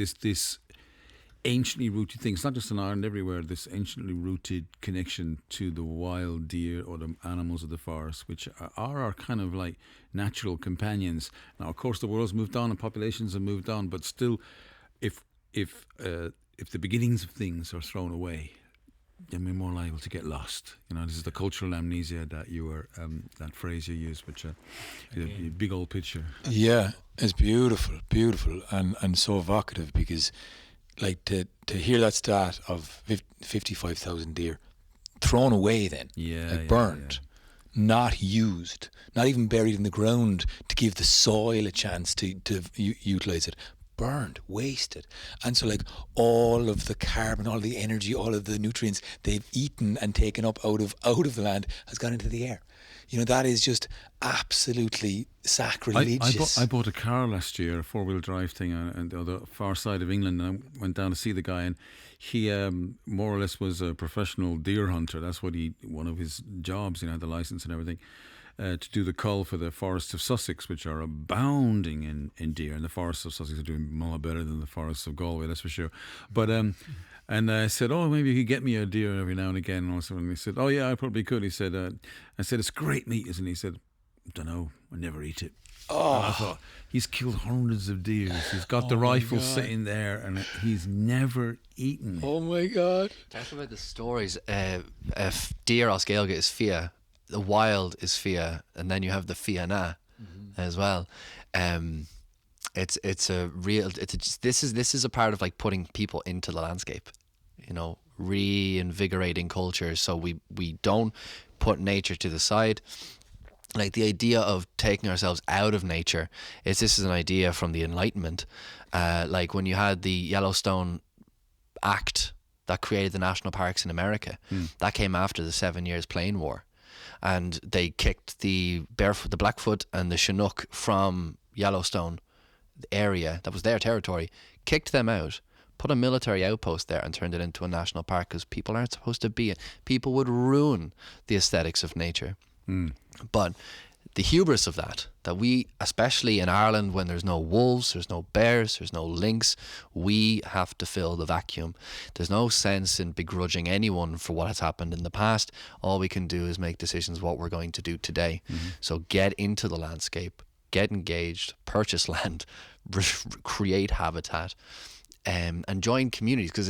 anciently rooted thing. It's not just in Ireland, everywhere. This anciently rooted connection to the wild deer or the animals of the forest, which are our kind of like natural companions. Now, of course, the world's moved on and populations have moved on, but still, if the beginnings of things are thrown away, then we're more liable to get lost. You know, this is the cultural amnesia that you were, that phrase you used, which is a big old picture.
Yeah, it's beautiful, and so evocative, because, like, to hear that stat of 55,000 deer thrown away, then, burned, not used, not even buried in the ground to give the soil a chance to utilise it. Burned, wasted. And so, like, all of the carbon, all the energy, all of the nutrients they've eaten and taken up out of the land has gone into the air. You know, that is just absolutely sacrilegious.
I bought a car last year, a 4-wheel drive thing, on the far side of England, and I went down to see the guy, and he more or less was a professional deer hunter. That's what one of his jobs, you know, had the license and everything. to do the cull for the forests of Sussex, which are abounding in deer. And the forests of Sussex are doing a lot better than the forests of Galway, that's for sure. But and I said, oh, maybe you could get me a deer every now and again. And also, and he said, oh yeah, I probably could. He said, I said, it's great meat, isn't it? He said, I don't know, I never eat it. Oh. And I thought, he's killed hundreds of deer. He's got the rifle sitting there, and he's never eaten it.
Oh my God!
Talk about the stories. Deer os Gaeilge is fia. The wild is fia, and then you have the fianna as well. It's a real. This is a part of like putting people into the landscape, you know, reinvigorating culture. So we don't put nature to the side. Like the idea of taking ourselves out of nature this is an idea from the Enlightenment. Like when you had the Yellowstone Act that created the national parks in America, that came after the 7 Years Plain War. And they kicked the Blackfoot and the Chinook from Yellowstone area, that was their territory, kicked them out, put a military outpost there and turned it into a national park because people aren't supposed to be it. People would ruin the aesthetics of nature. But the hubris of that we, especially in Ireland, when there's no wolves, there's no bears, there's no lynx, we have to fill the vacuum. There's no sense in begrudging anyone for what has happened in the past. All we can do is make decisions what we're going to do today. So get into the landscape, get engaged, purchase land, create habitat, and join communities, because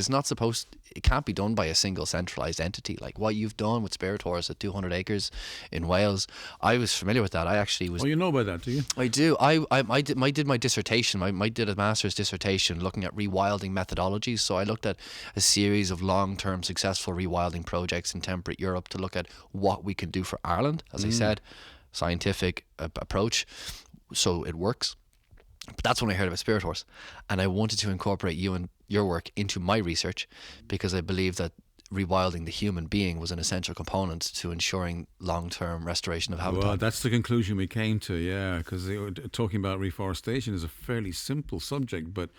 it can't be done by a single centralized entity. Like what you've done with Spirit Horse at 200 acres in Wales, I was familiar with that. I actually was.
Oh, you know about that, do you?
I do. I did my dissertation. I did a master's dissertation looking at rewilding methodologies. So I looked at a series of long-term successful rewilding projects in temperate Europe to look at what we can do for Ireland. As I said, scientific approach, so it works. But that's when I heard about Spirit Horse, and I wanted to incorporate you and your work into my research, because I believe that rewilding the human being was an essential component to ensuring long-term restoration of habitat.
Well, that's the conclusion we came to, yeah, because talking about reforestation is a fairly simple subject, but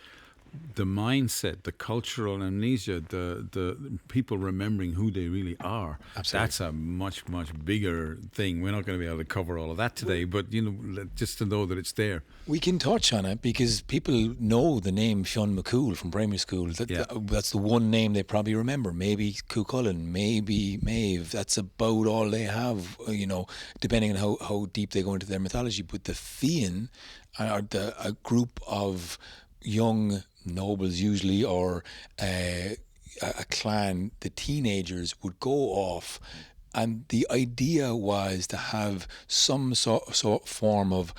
the mindset, the cultural amnesia, the people remembering who they really are, that's a much, much bigger thing. We're not going to be able to cover all of that today, but you know, just to know that it's there.
We can touch on it because people know the name Fionn McCool from primary school. That's the one name they probably remember. Maybe Cuchulainn, maybe Maeve. That's about all they have, you know, depending on how deep they go into their mythology. But the Fiann are a group of young nobles usually, or a clan. The teenagers would go off, and the idea was to have some sort form of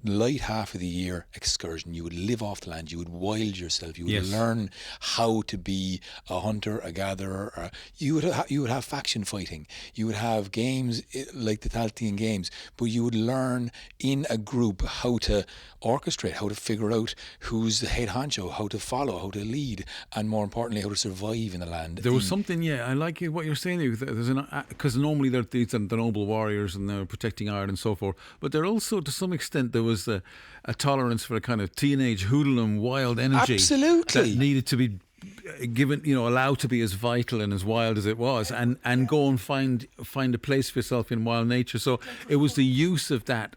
light half of the year excursion. You would live off the land, you would wild yourself, you would learn how to be a hunter, a gatherer. You would have faction fighting, you would have games like the Thaltian games, but you would learn in a group how to orchestrate, how to figure out who's the head honcho, how to follow, how to lead, and more importantly, how to survive in the land.
There was something, I like what you're saying. There's because normally they're the noble warriors and they're protecting Ireland and so forth, but there also, to some extent, there was a tolerance for a kind of teenage hoodlum, wild energy.
Absolutely.
That needed to be given, allowed to be as vital and as wild as it was, and go and find a place for yourself in wild nature. So it was the use of that.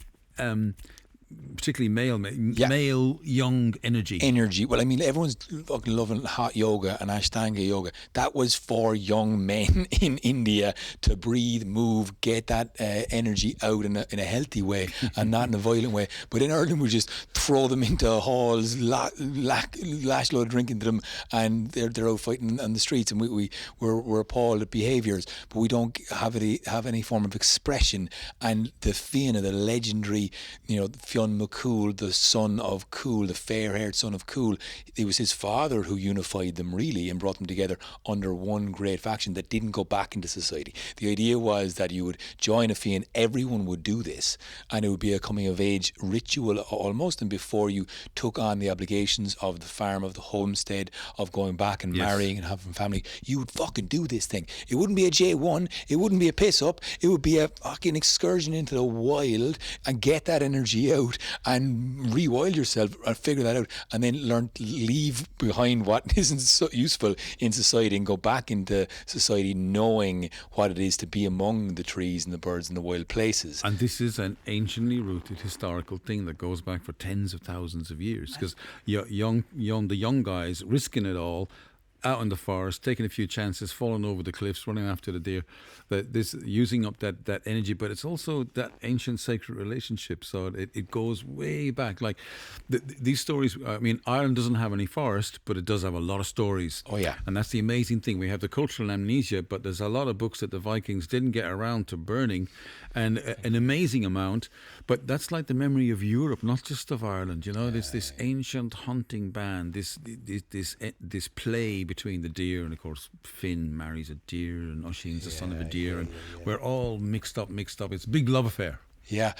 Particularly male young energy. Well,
I mean, everyone's fucking loving hot yoga and Ashtanga yoga. That was for young men in India to breathe, move, get that energy out in a healthy way and not in a violent way. But in Ireland, we just throw them into halls, lash load of drink into them, and they're out fighting on the streets, and we're appalled at behaviours, but we don't have any form of expression. And the Fianna, the legendary, Fionn McCool, the son of Cool, the fair-haired son of Cool, it was his father who unified them really and brought them together under one great faction that didn't go back into society. The idea was that you would join a Fiann, everyone would do this, and it would be a coming-of-age ritual almost, and before you took on the obligations of the farm, of the homestead, of going back and marrying and having family, you would fucking do this thing. It wouldn't be a J1, it wouldn't be a piss-up, it would be a fucking excursion into the wild and get that energy out out and rewild yourself and figure that out, and then learn to leave behind what isn't so useful in society and go back into society knowing what it is to be among the trees and the birds and the wild places.
And this is an anciently rooted historical thing that goes back for tens of thousands of years, because the young guys risking it all out in the forest, taking a few chances, falling over the cliffs, running after the deer, this using up that energy. But it's also that ancient sacred relationship, so it goes way back. Like these stories, I mean, Ireland doesn't have any forest, but it does have a lot of stories.
Oh yeah.
And that's the amazing thing. We have the cultural amnesia, but there's a lot of books that the Vikings didn't get around to burning, and an amazing amount. But that's like the memory of Europe, not just of Ireland. You know, there's this ancient hunting band, this play between the deer, and of course Finn marries a deer, and Oisin's the son of a deer, and we're all mixed up. It's a big love affair.
Yeah,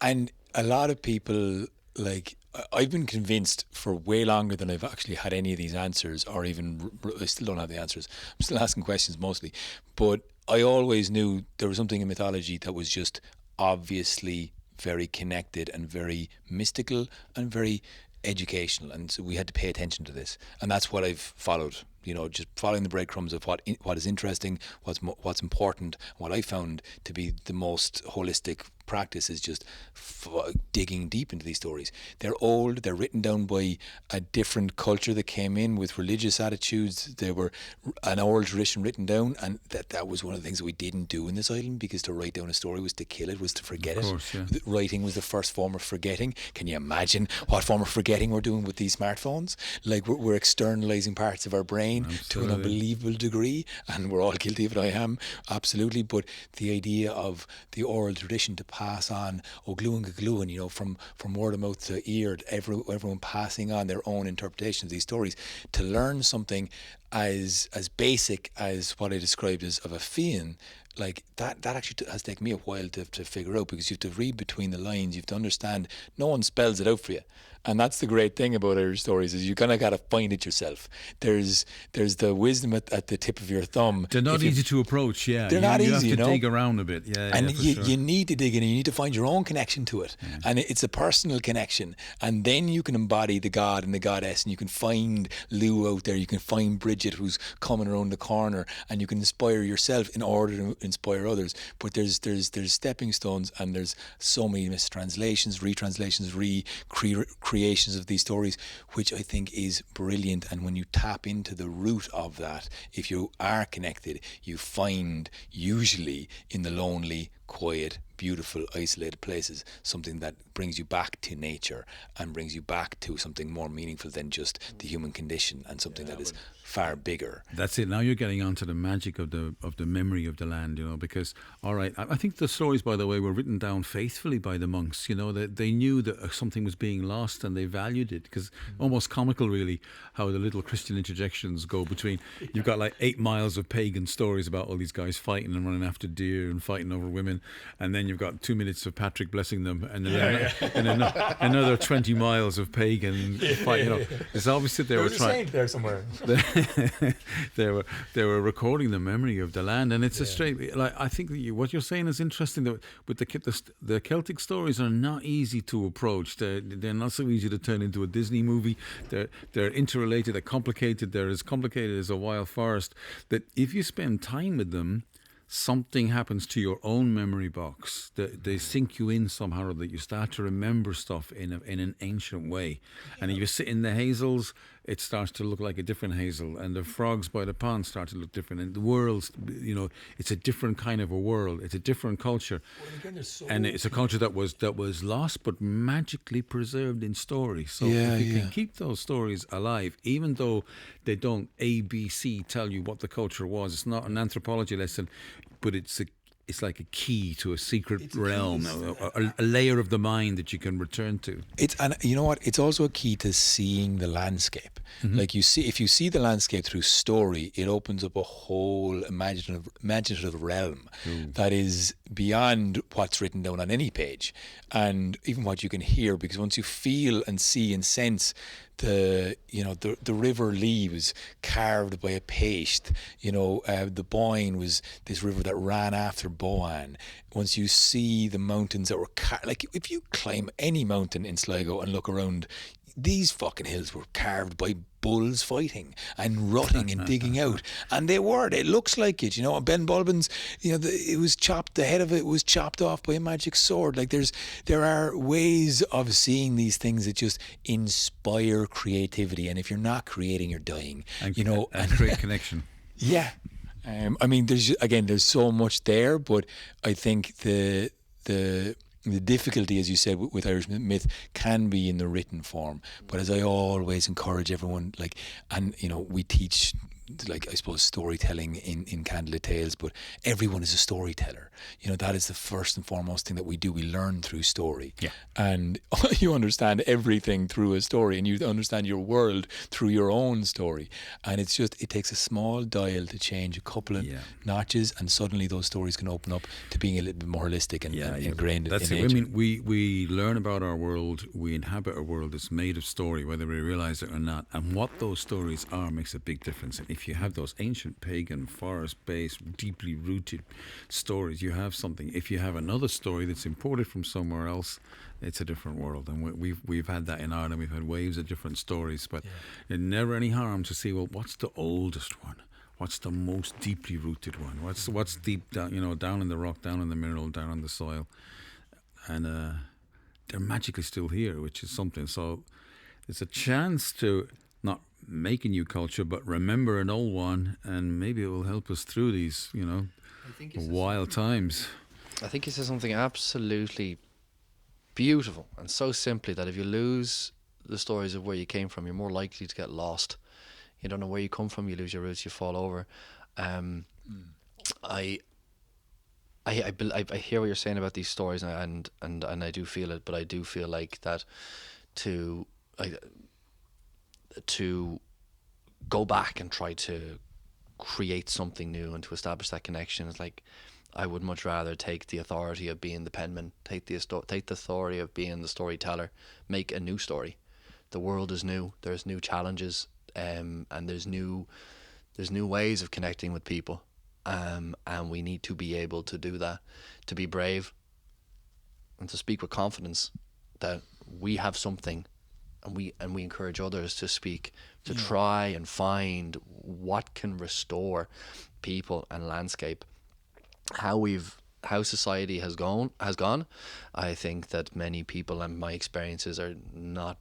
and a lot of people, like, I've been convinced for way longer than I've actually had any of these answers, or even I still don't have the answers. I'm still asking questions mostly, but I always knew there was something in mythology that was just obviously very connected and very mystical and very educational, and so we had to pay attention to this, and that's what I've followed. You know, just following the breadcrumbs of what is interesting, what's important. What I found to be the most holistic practice is just digging deep into these stories. They're old, they're written down by a different culture that came in with religious attitudes. They were an oral tradition written down, and that was one of the things that we didn't do in this island, because to write down a story was to kill it, was to forget it. Of course, yeah. Writing was the first form of forgetting. Can you imagine what form of forgetting we're doing with these smartphones? Like, we're externalizing parts of our brain to an unbelievable degree, and we're all guilty of it. I am, absolutely. But the idea of the oral tradition to pass on, gluan, you know, from word of mouth to ear, everyone passing on their own interpretation of these stories, to learn something as basic as what I described as of a fian, like that actually has taken me a while to figure out, because you have to read between the lines, you have to understand. No one spells it out for you. And that's the great thing about Irish stories, is you kind of got to find it yourself. There's the wisdom at the tip of your thumb.
They're not easy to approach, yeah.
They're not easy,
you
know.
have to dig around a bit, yeah.
And
sure.
you need to dig in, and you need to find your own connection to it. Yeah. And it's a personal connection. And then you can embody the god and the goddess, and you can find Lou out there, you can find Bridget who's coming around the corner, and you can inspire yourself in order to inspire others. But there's stepping stones, and there's so many mistranslations, retranslations, recreations of these stories, which I think is brilliant. And when you tap into the root of that, if you are connected, you find usually in the lonely, quiet, beautiful, isolated places something that brings you back to nature and brings you back to something more meaningful than just the human condition, and something that is far bigger.
That's it. Now you're getting onto the magic of the memory of the land, you know, because, all right, I think the stories, by the way, were written down faithfully by the monks, you know, that they knew that something was being lost and they valued it, because almost comical, really, how the little Christian interjections go between, you've got like 8 miles of pagan stories about all these guys fighting and running after deer and fighting over women, and then you've got 2 minutes of Patrick blessing them, and then another 20 miles of pagan fight, you know. It's obviously they were trying.
Saint there somewhere.
they were recording the memory of the land, and it's a straight. Like, I think what you're saying is interesting. That with the Celtic stories are not easy to approach. They're not so easy to turn into a Disney movie. They're interrelated. They're complicated. They're as complicated as a wild forest. That if you spend time with them, something happens to your own memory box. They sink you in somehow, or that you start to remember stuff in an ancient way. And if you sit in the hazels, it starts to look like a different hazel, and the frogs by the pond start to look different, and the world's, you know, it's a different kind of a world. It's a different culture, and it's a culture that was lost but magically preserved in story. So if you can keep those stories alive, even though they don't ABC tell you what the culture was, it's not an anthropology lesson, but it's like a key to a secret realm, a layer of the mind that you can return to.
And you know what? It's also a key to seeing the landscape. Mm-hmm. Like, if you see the landscape through story, it opens up a whole imaginative realm that is beyond what's written down on any page, and even what you can hear. Because once you feel and see and sense the River Lee was carved by a paste. The Boyne was this river that ran after Boan. Once you see the mountains that were like, if you climb any mountain in Sligo and look around, these fucking hills were carved by bulls fighting and rutting and digging out, and it looks like it, and Ben Bulbin's, it was chopped, the head of it was chopped off by a magic sword. Like there are ways of seeing these things that just inspire creativity, and if you're not creating, you're dying,
and create connection.
Yeah. There's so much there, but I think the difficulty, as you said, with Irish myth can be in the written form. But as I always encourage everyone, we teach, I suppose, storytelling in Candlelit Tales, but everyone is a storyteller. That is the first and foremost thing that we do. We learn through story. Yeah. And you understand everything through a story, and you understand your world through your own story. And it takes a small dial to change a couple of notches, and suddenly those stories can open up to being a little bit more holistic and ingrained in nature.
I mean, we learn about our world, we inhabit a world that's made of story, whether we realize it or not. And what those stories are makes a big difference. And if you have those ancient pagan forest-based, deeply rooted stories, you have something. If you have another story that's imported from somewhere else, it's a different world. And we've had that in Ireland. We've had waves of different stories, but it's never any harm to see, well, what's the oldest one? What's the most deeply rooted one? What's deep down, down in the rock, down in the mineral, down in the soil, and they're magically still here, which is something. So it's a chance to not make a new culture, but remember an old one, and maybe it will help us through these, wild times.
I think you said something absolutely beautiful, and so simply, that if you lose the stories of where you came from, you're more likely to get lost. You don't know where you come from, you lose your roots, you fall over. I hear what you're saying about these stories, and I do feel it, but I do feel like that to go back and try to create something new and to establish that connection is like, I would much rather take the authority of being the penman, take the authority of being the storyteller, make a new story. The world is new, there's new challenges, and there's new ways of connecting with people, and we need to be able to do that, to be brave and to speak with confidence that we have something, and we encourage others to speak, to try and find what can restore people and landscape. How society has gone. I think that many people, and my experiences, are not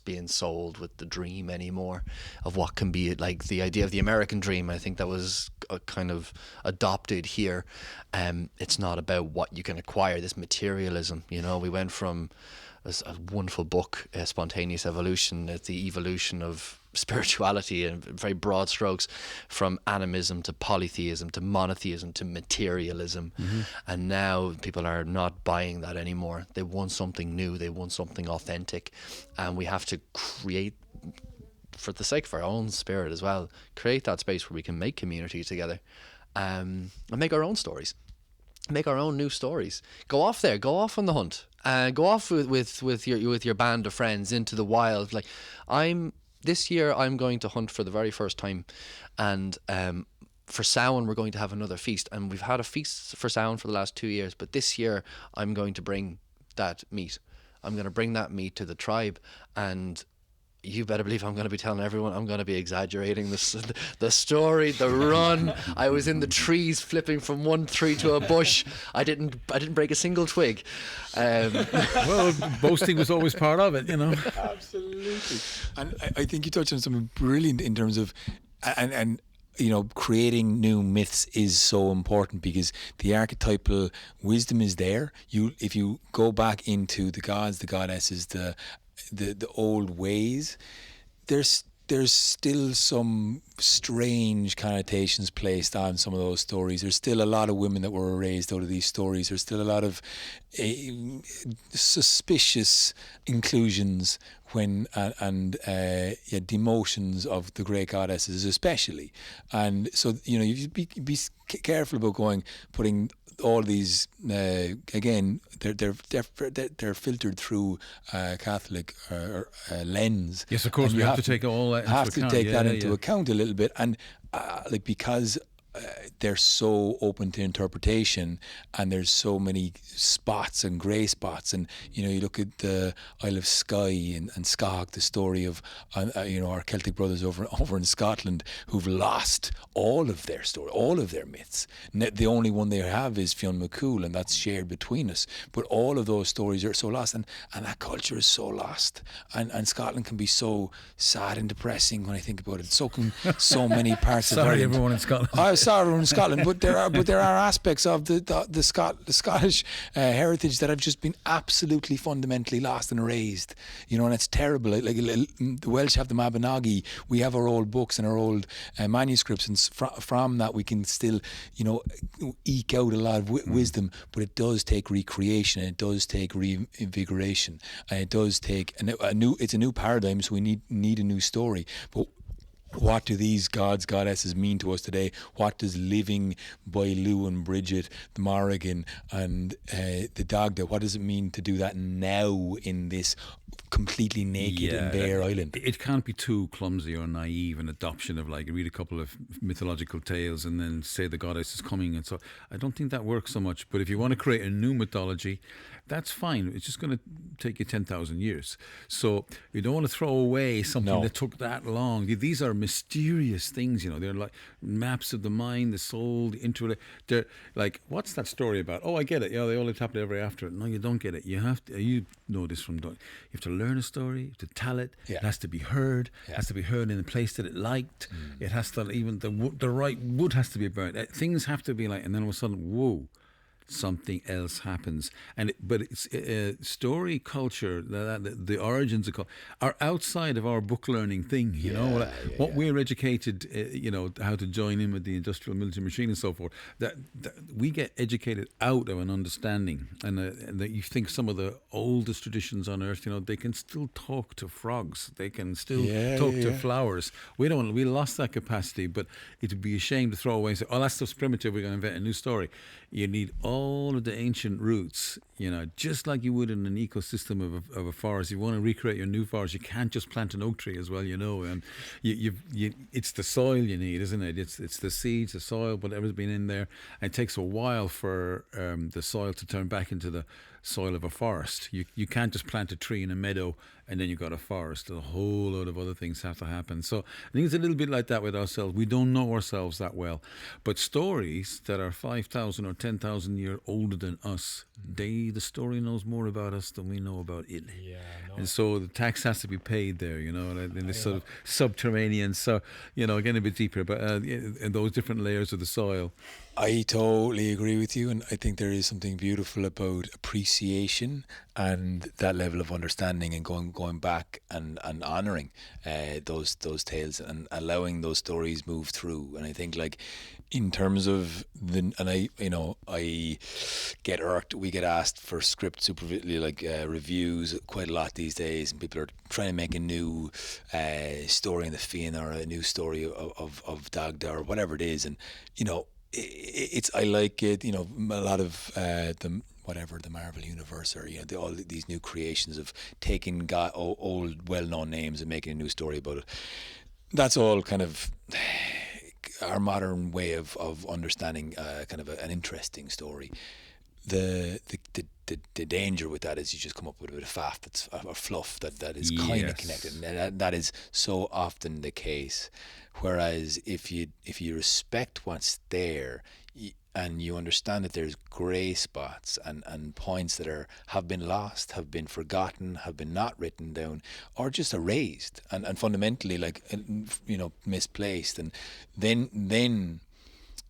being sold with the dream anymore of what can be, like the idea of the American dream. I think that was kind of adopted here. It's not about what you can acquire, this materialism. We went from a wonderful book, Spontaneous Evolution, the evolution of spirituality in very broad strokes, from animism to polytheism to monotheism to materialism. And now people are not buying that anymore. They want something new, they want something authentic, and we have to create, for the sake of our own spirit as well, create that space where we can make community together, and make our own stories, make our own new stories. Go off on the hunt, go off with your band of friends into the wild. Like this year I'm going to hunt for the very first time, and for Samhain we're going to have another feast, and we've had a feast for Samhain for the last 2 years, but this year I'm going to bring that meat. I'm going to bring that meat to the tribe, and you better believe I'm going to be telling everyone. I'm going to be exaggerating the story, the run. I was in the trees flipping from one tree to a bush. I didn't break a single twig.
Well, boasting was always part of it,
Absolutely. And I think you touched on something brilliant in terms of, and creating new myths is so important, because the archetypal wisdom is there. If you go back into the gods, the goddesses, the old ways, there's still some strange connotations placed on some of those stories. There's still a lot of women that were erased out of these stories. There's still a lot of suspicious inclusions demotions of the great goddesses, especially. And so you be careful about putting all these again, they're filtered through Catholic lens.
Yes, of course,
And
we have to take all that into account.
Have to take that into account a little bit, and like because they're so open to interpretation, and there's so many spots and grey spots, and you look at the Isle of Skye and Skag, the story of our Celtic brothers over in Scotland who've lost all of their story, all of their myths. The only one they have is Fionn McCool, and that's shared between us. But all of those stories are so lost, and that culture is so lost, and Scotland can be so sad and depressing when I think about it. So can so many parts of Ireland.
Sorry, everyone in Scotland.
Sorry, in Scotland, but there are aspects of the Scottish heritage that have just been absolutely fundamentally lost and erased. And it's terrible. Like the Welsh have the Mabinogi. We have our old books and our old manuscripts, and from that we can still eke out a lot of wisdom. But it does take recreation, and it does take reinvigoration, and it does take it's a new paradigm. So we need a new story, but. What do these gods, goddesses mean to us today? What does living by Lou and Bridget, the Morrigan and the Dagda, what does it mean to do that now in this completely naked and bare island?
It can't be too clumsy or naive an adoption of read a couple of mythological tales and then say the goddess is coming. And so I don't think that works so much. But if you want to create a new mythology, that's fine. It's just going to take you 10,000 years. So you don't want to throw away something that took that long. These are mysterious things, They're like maps of the mind, the soul, the intellect. They're like, what's that story about? Oh, I get it. Yeah, they all lived happily ever after. No, you don't get it. You have to. You know this from. You have to learn a story. You have to tell it.
Yeah.
It has to be heard. It has to be heard in a place that it liked. It has to even the right wood has to be burnt. Things have to be like, and then all of a sudden, whoa. Something else happens, but it's story culture. The origins of are outside of our book learning thing. What we're educated, how to join in with the industrial military machine and so forth. That we get educated out of an understanding, and that you think some of the oldest traditions on earth, they can still talk to frogs. They can still talk to flowers. We lost that capacity, but it'd be a shame to throw away and say, "Oh, that stuff's primitive. We're going to invent a new story." You need all of the ancient roots, just like you would in an ecosystem of a forest. If you want to recreate your new forest, you can't just plant an oak tree as well, and it's the soil you need, isn't it? It's the seeds, the soil, whatever's been in there. And it takes a while for the soil to turn back into the soil of a forest. You can't just plant a tree in a meadow and then you've got a forest. A whole load of other things have to happen. So I think it's a little bit like that with ourselves. We don't know ourselves that well. But stories that are 5,000 or 10,000 years older than us, the story knows more about us than we know about it.
Yeah, no.
And so the tax has to be paid there, in this sort of subterranean, again a bit deeper, but in those different layers of the soil.
I totally agree with you, and I think there is something beautiful about appreciation and that level of understanding, and going back and honouring those tales and allowing those stories move through. And I think, in terms of I get irked. We get asked for script reviews quite a lot these days, and people are trying to make a new story in the Fianna or a new story of Dagda or whatever it is, and I like it. A lot of the Marvel universe, or all these new creations of taking old well-known names and making a new story about it. That's all kind of our modern way of understanding kind of an interesting story. The danger with that is you just come up with a bit of faff that's a fluff that is kind of connected, and that is so often the case. Whereas if you respect what's there, and you understand that there's grey spots and points that have been lost, have been forgotten, have been not written down, or just erased and fundamentally misplaced, and then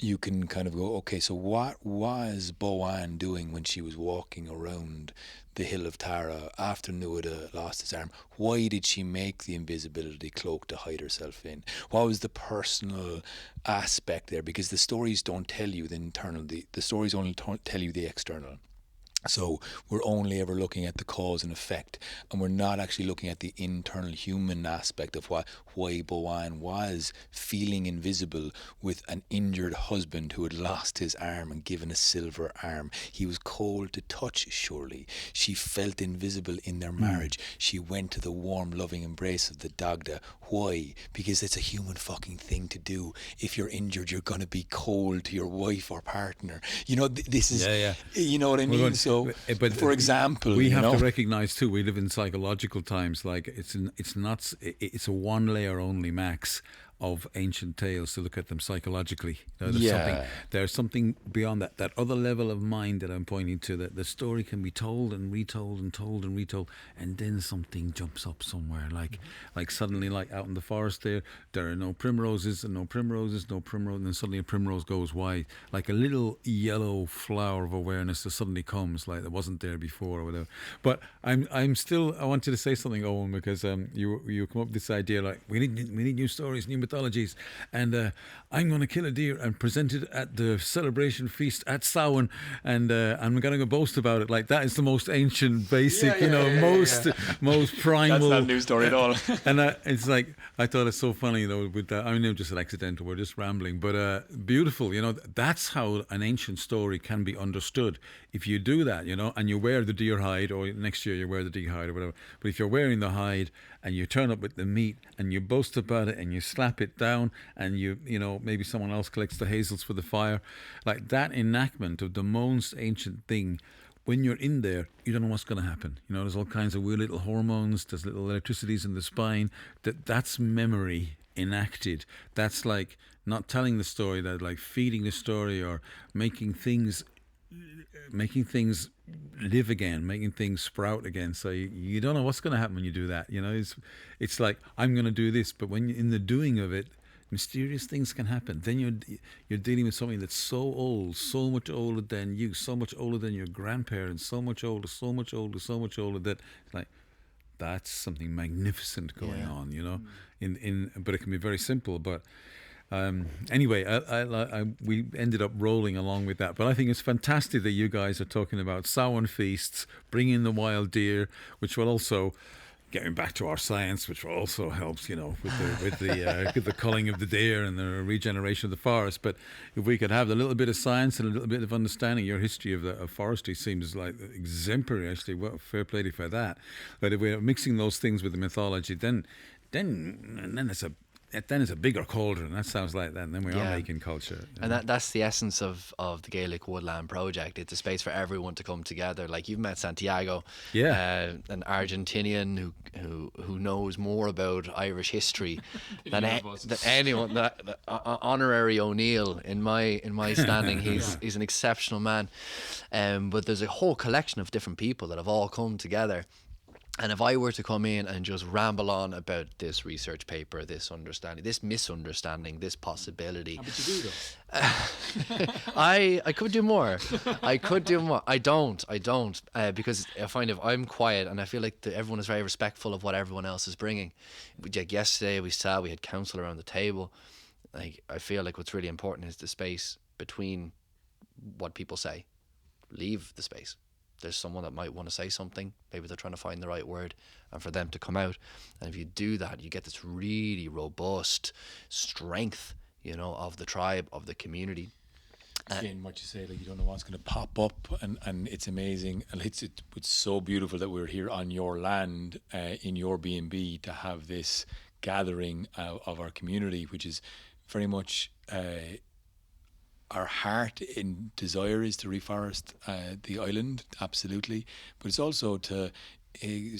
you can kind of go, okay, so what was Boann doing when she was walking around the hill of Tara after Nuada lost his arm? Why did she make the invisibility cloak to hide herself in? What was the personal aspect there? Because the stories don't tell you the internal, the stories only tell you the external. So we're only ever looking at the cause and effect, and we're not actually looking at the internal human aspect of why Boan was feeling invisible with an injured husband who had lost his arm and given a silver arm. He was cold to touch, surely. She felt invisible in their marriage. She went to the warm, loving embrace of the Dagda. Why? Because it's a human fucking thing to do. If you're injured, you're going to be cold to your wife or partner. You know, this is, you know what I mean? So, but for example,
we have to recognize too, we live in psychological times. Like it's a one layer only max of ancient tales to look at them psychologically. There's something beyond that other level of mind that I'm pointing to, that the story can be told and retold and told and retold, and then something jumps up somewhere, like suddenly, like out in the forest there are no primroses, and then suddenly a primrose goes wide, like a little yellow flower of awareness that suddenly comes, like that wasn't there before or whatever. But I want you to say something, Owen, because you come up with this idea, like we need new stories, new mythologies, and I'm going to kill a deer and present it at the celebration feast at Samhain, and I'm going to go boast about it. Like, that is the most ancient, basic, most primal.
That's not a new story at all.
And it's like, I thought it's so funny though with that. I know, just an accidental, we're just rambling, but beautiful. You know, that's how an ancient story can be understood. If you do that, you know, and you wear the deer hide, or next year you wear the deer hide or whatever. But if you're wearing the hide and you turn up with the meat and you boast about it and you slap it down, and you know, maybe someone else collects the hazels for the fire, like that enactment of the most ancient thing. When you're in there, you don't know what's going to happen. You know, there's all kinds of weird little hormones, there's little electricities in the spine. That's memory enacted. That's like not telling the story, that like feeding the story, or making things live again, making things sprout again. So you don't know what's going to happen when you do that. You know, it's like, I'm going to do this, but when you're in the doing of it, mysterious things can happen. Then you're dealing with something that's so old, so much older than you, so much older than your grandparents, so much older, that like, that's something magnificent going on. You know, but it can be very simple. But anyway, we ended up rolling along with that. But I think it's fantastic that you guys are talking about Samhain feasts, bringing the wild deer, which will also, getting back to our science, which also helps, you know, with the culling of the deer and the regeneration of the forest. But if we could have a little bit of science and a little bit of understanding, your history of forestry seems like exemplary, actually. Well, fair play to you for that. But if we're mixing those things with the mythology, then it's a bigger cauldron. That sounds like that. And then we are making culture.
And that's the essence of the Gaelic Woodland Project. It's a space for everyone to come together. Like, you've met Santiago, an Argentinian who knows more about Irish history than anyone. That honorary O'Neill in my standing. He's an exceptional man. But there's a whole collection of different people that have all come together. And if I were to come in and just ramble on about this research paper, this understanding, this misunderstanding, this possibility,
but you do though.
I could do more. I don't, because I find if I'm quiet, and I feel like everyone is very respectful of what everyone else is bringing. Like yesterday, we had counsel around the table. Like, I feel like what's really important is the space between what people say. Leave the space. There's someone that might want to say something, maybe they're trying to find the right word, and for them to come out. And if you do that, you get this really robust strength, you know, of the tribe, of the community.
Again, what you say, like, you don't know what's going to pop up, and it's amazing, and it's so beautiful that we're here on your land, in your B&B, to have this gathering of our community, which is very much our heart and desire is to reforest the island, absolutely, but it's also to a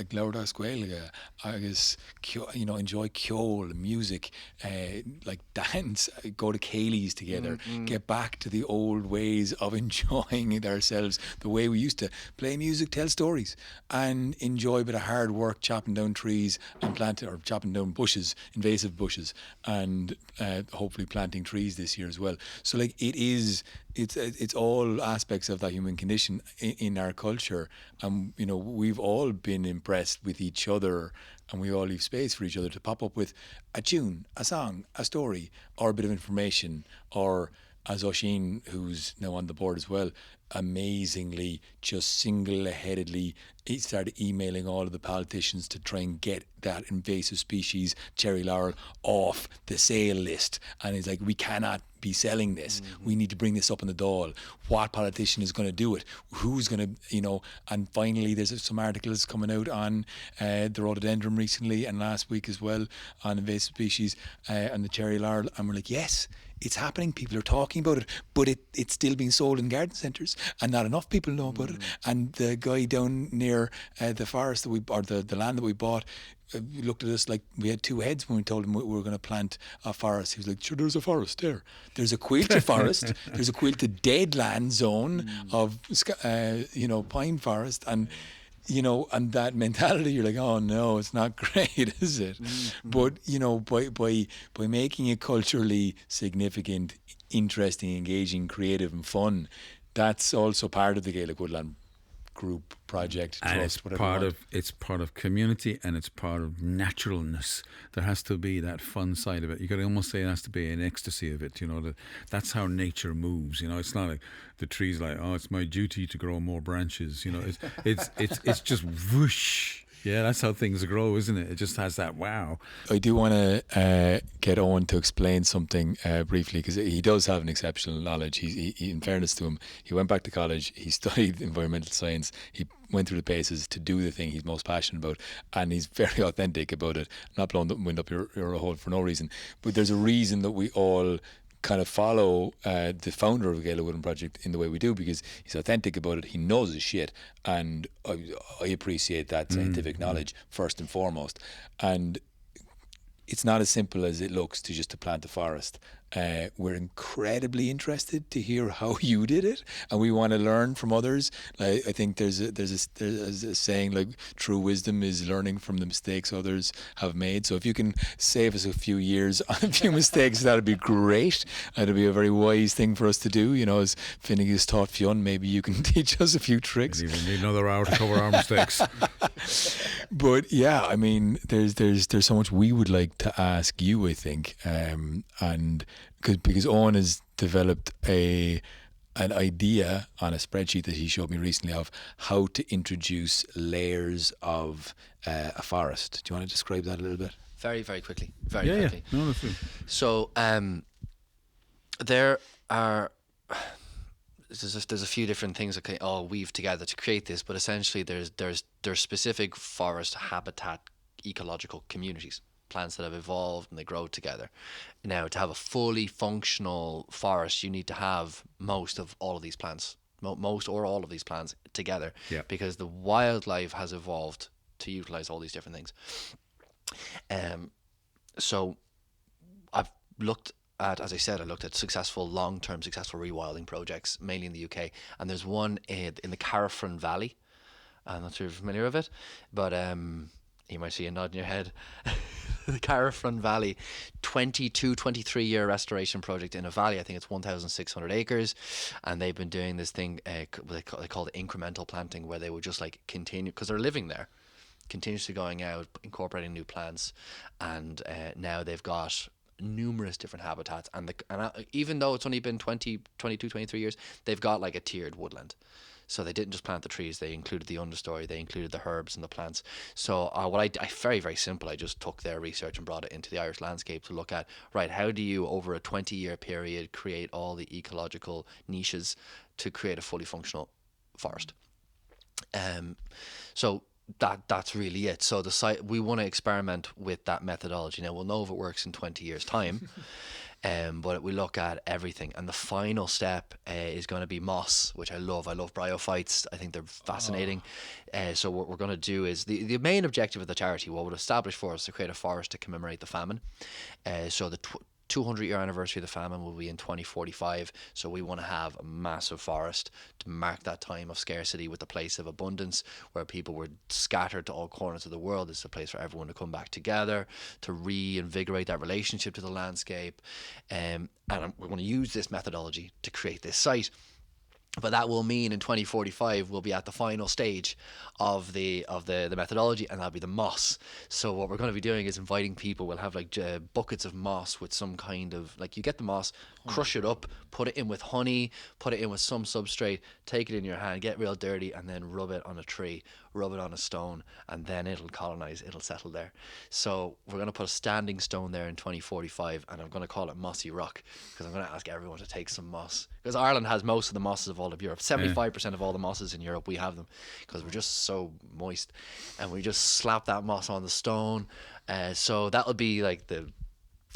Glór Squailga, agus, enjoy ceol, music, like dance, go to Céilís together, get back to the old ways of enjoying ourselves, the way we used to play music, tell stories, and enjoy a bit of hard work, chopping down trees and chopping down bushes, invasive bushes, and hopefully planting trees this year as well. So like it's all aspects of that human condition in our culture, and we've all been impressed with each other, and we all leave space for each other to pop up with a tune, a song, a story, or a bit of information, or as Oisin, who's now on the board as well, amazingly, just single-headedly, he started emailing all of the politicians to try and get that invasive species, cherry laurel, off the sale list. And he's like, we cannot be selling this. We need to bring this up in the Dáil. What politician is going to do it? Who's going to, and finally there's some articles coming out on the rhododendron recently and last week as well on invasive species and the cherry laurel. And we're like, yes, it's happening. People are talking about it, but it's still being sold in garden centres and not enough people know about it. And the guy down near the forest the land that we bought, looked at us like we had two heads when we told him we were going to plant a forest. He was like, sure, there's a forest there. There's a quilted forest. There's a quilted deadland zone of, pine forest. And, and that mentality, you're like, oh no, it's not great, is it? But, by making it culturally significant, interesting, engaging, creative and fun, that's also part of the Gaelic Woodland group project,
and
trust,
it's part of community, and it's part of naturalness. There has to be that fun side of it. You could almost say it has to be an ecstasy of it. That's how nature moves. It's not like the trees like, oh, it's my duty to grow more branches. It's just whoosh. Yeah, that's how things grow, isn't it? It just has that wow.
I do want to get Eoghan to explain something briefly, because he does have an exceptional knowledge. He, in fairness to him, he went back to college, he studied environmental science, he went through the paces to do the thing he's most passionate about, and he's very authentic about it. Not blowing the wind up your hole for no reason, but there's a reason that we all kind of follow the founder of the Gaelic Woodland Project in the way we do, because he's authentic about it, he knows his shit, and I appreciate that scientific knowledge first and foremost. And it's not as simple as it looks to plant a forest. We're incredibly interested to hear how you did it, and we want to learn from others. I think there's a saying like true wisdom is learning from the mistakes others have made. So if you can save us a few years on a few mistakes, that'd be great. That'd be a very wise thing for us to do. As Finnegan has taught Fionn, maybe you can teach us a few tricks.
We even need another hour to cover our mistakes.
But yeah, I mean, there's so much we would like to ask you, I think, and because Eoghan has developed an idea on a spreadsheet that he showed me recently of how to introduce layers of a forest. Do you want to describe that a little bit?
Very, very quickly. Very quickly.
Yeah. No, that's good.
So there are... There's a few different things that all weave together to create this, but essentially there's specific forest habitat ecological communities, plants that have evolved and they grow together. Now, to have a fully functional forest, you need to have most of all of these plants, most or all of these plants together, because the wildlife has evolved to utilize all these different things. So I've looked at, as I said, I looked at long-term successful rewilding projects, mainly in the UK. And there's one in the Carafron Valley. I'm not sure if you're familiar with it, but you might see a nod in your head. The Carafron Valley, 23-year restoration project in a valley. I think it's 1,600 acres. And they've been doing this thing they call it incremental planting, where they would just continue, because they're living there, continuously going out, incorporating new plants. And now they've got numerous different habitats, and even though it's only been 23 years, they've got a tiered woodland. So they didn't just plant the trees, they included the understory, they included the herbs and the plants. So what I very, very simple, I just took their research and brought it into the Irish landscape to look at, right, how do you over a 20-year period create all the ecological niches to create a fully functional forest. So that's really it. So the site, we want to experiment with that methodology. Now, we'll know if it works in 20 years time, but we look at everything, and the final step is going to be moss, which I love bryophytes. I think they're fascinating. So what we're going to do is the main objective of the charity, what we'll establish for us, to create a forest to commemorate the famine. So the 200-year anniversary of the famine will be in 2045, so we want to have a massive forest to mark that time of scarcity with a place of abundance, where people were scattered to all corners of the world. It's a place for everyone to come back together, to reinvigorate that relationship to the landscape, and we're going to use this methodology to create this site. But that will mean in 2045 we'll be at the final stage of the methodology, and that'll be the moss. So what we're going to be doing is inviting people. We'll have like buckets of moss with some kind of, like, you get the moss, crush it up, put it in with honey, put it in with some substrate, take it in your hand, get real dirty, and then rub it on a tree, rub it on a stone, and then it'll colonize, it'll settle there. So we're going to put a standing stone there in 2045, and I'm going to call it Mossy Rock, because I'm going to ask everyone to take some moss, because Ireland has most of the mosses of all of Europe. 75% of all the mosses in Europe, we have them, because we're just so moist, and we just slap that moss on the stone. So that'll be like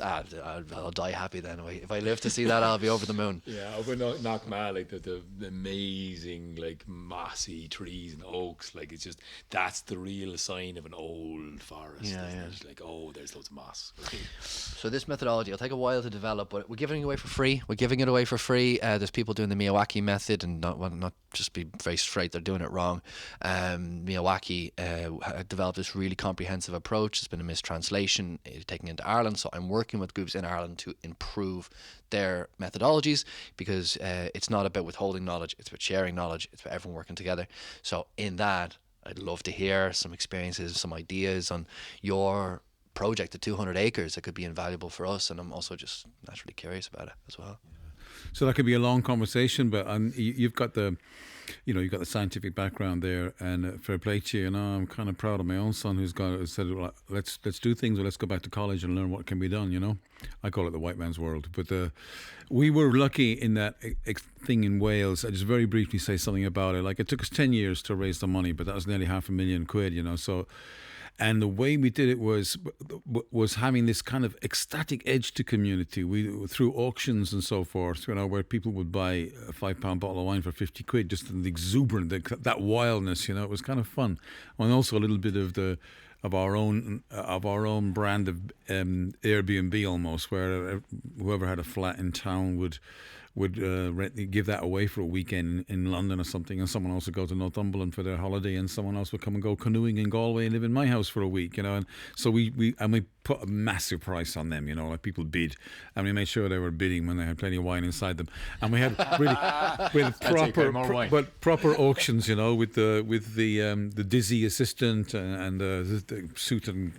I'll die happy then. If I live to see that, I'll be over the moon.
Yeah, over Knockmah, like the amazing, like, mossy trees and oaks, like, it's just, that's the real sign of an old forest. Yeah. It's like, oh, there's loads of moss. Okay.
So this methodology, it'll take a while to develop, but we're giving it away for free. There's people doing the Miyawaki method, and not just be very straight, they're doing it wrong. Miyawaki developed this really comprehensive approach. It's been a mistranslation, taken into Ireland, so I'm working with groups in Ireland to improve their methodologies, because it's not about withholding knowledge, it's about sharing knowledge, it's about everyone working together. So in that, I'd love to hear some experiences, some ideas on your project at 200 acres that could be invaluable for us, and I'm also just naturally curious about it as well.
So that could be a long conversation, but you've got the scientific background there, and fair play to you. I'm kind of proud of my own son who's said, well, let's do things, or let's go back to college and learn what can be done. I call it the white man's world, but we were lucky in that thing in Wales. I just very briefly say something about it. Like, it took us 10 years to raise the money, but that was nearly £500,000 so. And the way we did it was having this kind of ecstatic edge to community. We, through auctions and so forth, where people would buy a £5 bottle of wine for 50 quid, just the exuberant, that wildness. It was kind of fun, and also a little bit of our own brand of Airbnb almost, where whoever had a flat in town would give that away for a weekend in London or something, and someone else would go to Northumberland for their holiday, and someone else would come and go canoeing in Galway and live in my house for a week, and so we put a massive price on them, like people bid, and we made sure they were bidding when they had plenty of wine inside them, and we had proper auctions, with the dizzy assistant and the suit and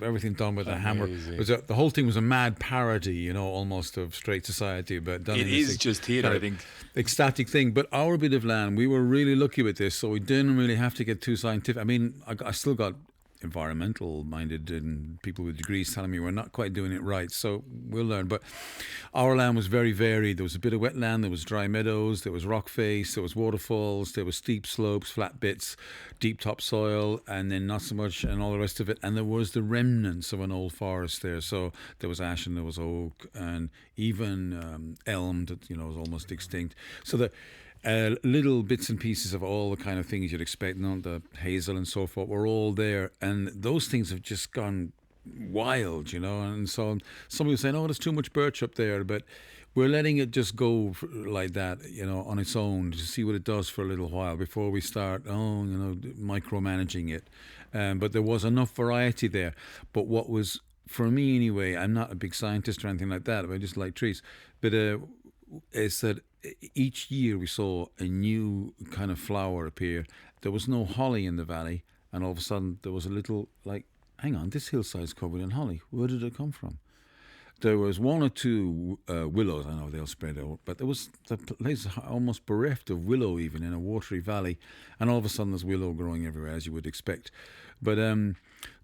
everything done with a hammer. The whole thing was a mad parody, almost of Straight Society, but done.
It is just theatre, I think.
Ecstatic thing, but our bit of land, we were really lucky with this, so we didn't really have to get too scientific. I mean, I still got environmental minded and people with degrees telling me we're not quite doing it right, so we'll learn. But our land was very varied. There was a bit of wetland, there was dry meadows, there was rock face, there was waterfalls, there was steep slopes, flat bits, deep topsoil, and then not so much, and all the rest of it. And there was the remnants of an old forest there. So there was ash and there was oak and even elm that was almost extinct. So the little bits and pieces of all the kind of things you'd expect, the hazel and so forth, were all there, and those things have just gone wild, and so some people saying, oh, there's too much birch up there, but we're letting it just go like that, on its own, to see what it does for a little while before we start, micromanaging it. But there was enough variety there. But what was, for me anyway, I'm not a big scientist or anything like that, I just like trees, but is that each year we saw a new kind of flower appear. There was no holly in the valley, and all of a sudden there was a little, like, hang on, this hillside's covered in holly. Where did it come from? There was one or two willows. I know they'll spread out, but there was the place almost bereft of willow, even in a watery valley, and all of a sudden there's willow growing everywhere, as you would expect. But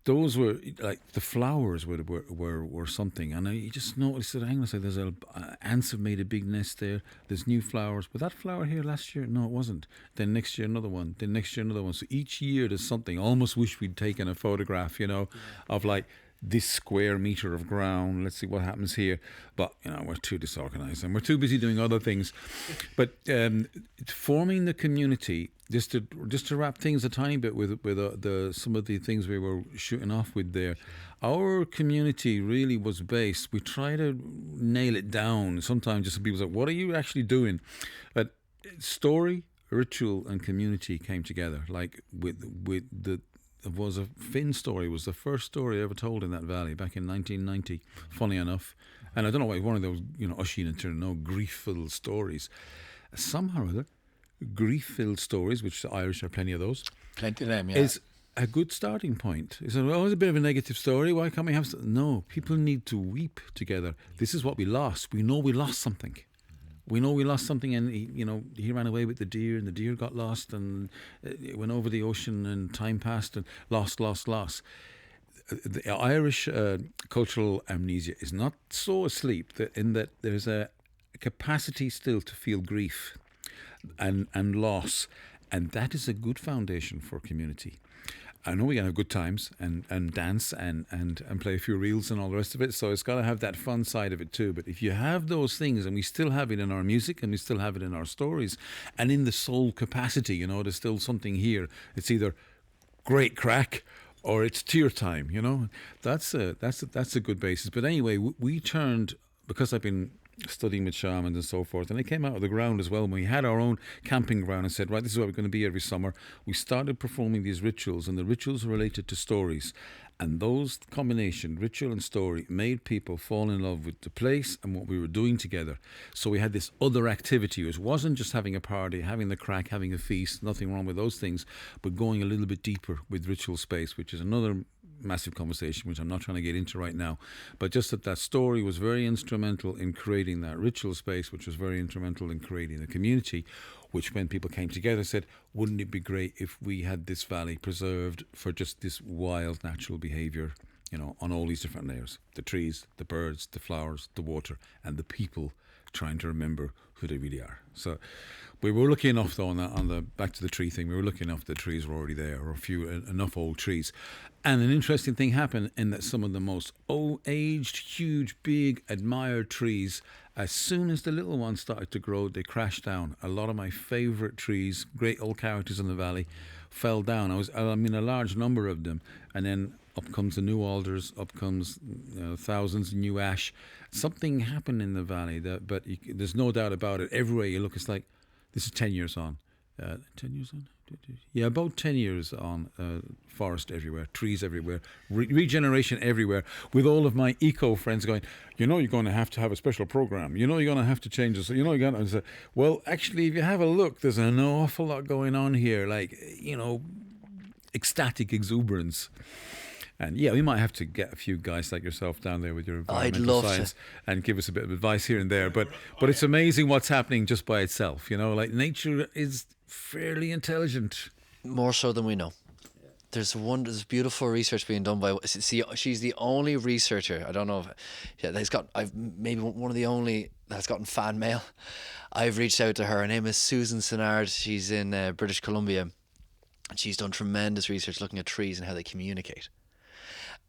those were, like, the flowers were something, and you just noticed that, hang on a second, there's ants have made a big nest there, there's new flowers. Was that flower here last year? No, it wasn't. Then next year another one, then next year another one. So each year there's something. I almost wish we'd taken a photograph, of like this square meter of ground, let's see what happens here. But we're too disorganized and we're too busy doing other things. But forming the community, just to wrap things a tiny bit with some of the things we were shooting off with there, our community really was based. We try to nail it down. Sometimes just people say, what are you actually doing? But story, ritual and community came together, like with the It was a Finn story. It was the first story ever told in that valley back in 1990, funny enough. And I don't know why, one of those, Oisin and Tyrone, grief-filled stories. Somehow or other, grief-filled stories, which the Irish have plenty of those,
Plenty of them, yeah.
is a good starting point. It's always a bit of a negative story. Why can't we have... No, people need to weep together. This is what we lost. We know we lost something. We know we lost something, and he ran away with the deer, and the deer got lost, and it went over the ocean, and time passed, and lost. The Irish cultural amnesia is not so asleep in that there's a capacity still to feel grief and loss, and that is a good foundation for community. I know we can have good times and dance and play a few reels and all the rest of it, so it's got to have that fun side of it too. But if you have those things, and we still have it in our music, and we still have it in our stories, and in the soul capacity, there's still something here. It's either great crack or it's tear time, That's a good basis. But anyway, we turned, because I've been studying with shamans and so forth, and it came out of the ground as well. When we had our own camping ground and said, right, this is where we're going to be every summer, we started performing these rituals, and the rituals are related to stories. And those combination, ritual and story, made people fall in love with the place and what we were doing together. So we had this other activity. It wasn't just having a party, having the crack, having a feast, nothing wrong with those things, but going a little bit deeper with ritual space, which is another massive conversation, which I'm not trying to get into right now. But just that story was very instrumental in creating that ritual space, which was very instrumental in creating the community, which when people came together said, wouldn't it be great if we had this valley preserved for just this wild natural behaviour, on all these different layers, the trees, the birds, the flowers, the water, and the people trying to remember who they really are. So we were lucky enough, though, on the back to the tree thing, we were lucky enough the trees were already there, or enough old trees. And an interesting thing happened in that some of the most aged, huge, big, admired trees, as soon as the little ones started to grow, they crashed down. A lot of my favourite trees, great old characters in the valley, fell down. A large number of them. And then up comes the new alders, up comes thousands of new ash. Something happened in the valley, but there's no doubt about it. Everywhere you look, it's like, this is 10 years on. 10 years on? Yeah, about 10 years on. Forest everywhere, trees everywhere, regeneration everywhere, with all of my eco friends going, you're going to have a special program, you're going to have to change this, you're going to say, well, actually, if you have a look, there's an awful lot going on here, like, ecstatic exuberance. And yeah, we might have to get a few guys like yourself down there with your environmental science and give us a bit of advice here and there. But it's amazing what's happening just by itself. Like nature is fairly intelligent.
More so than we know. There's beautiful research being done by. She's the only researcher. I don't know if maybe one of the only that's gotten fan mail. I've reached out to her. Her name is Susan Sinnard. She's in British Columbia. She's done tremendous research looking at trees and how they communicate.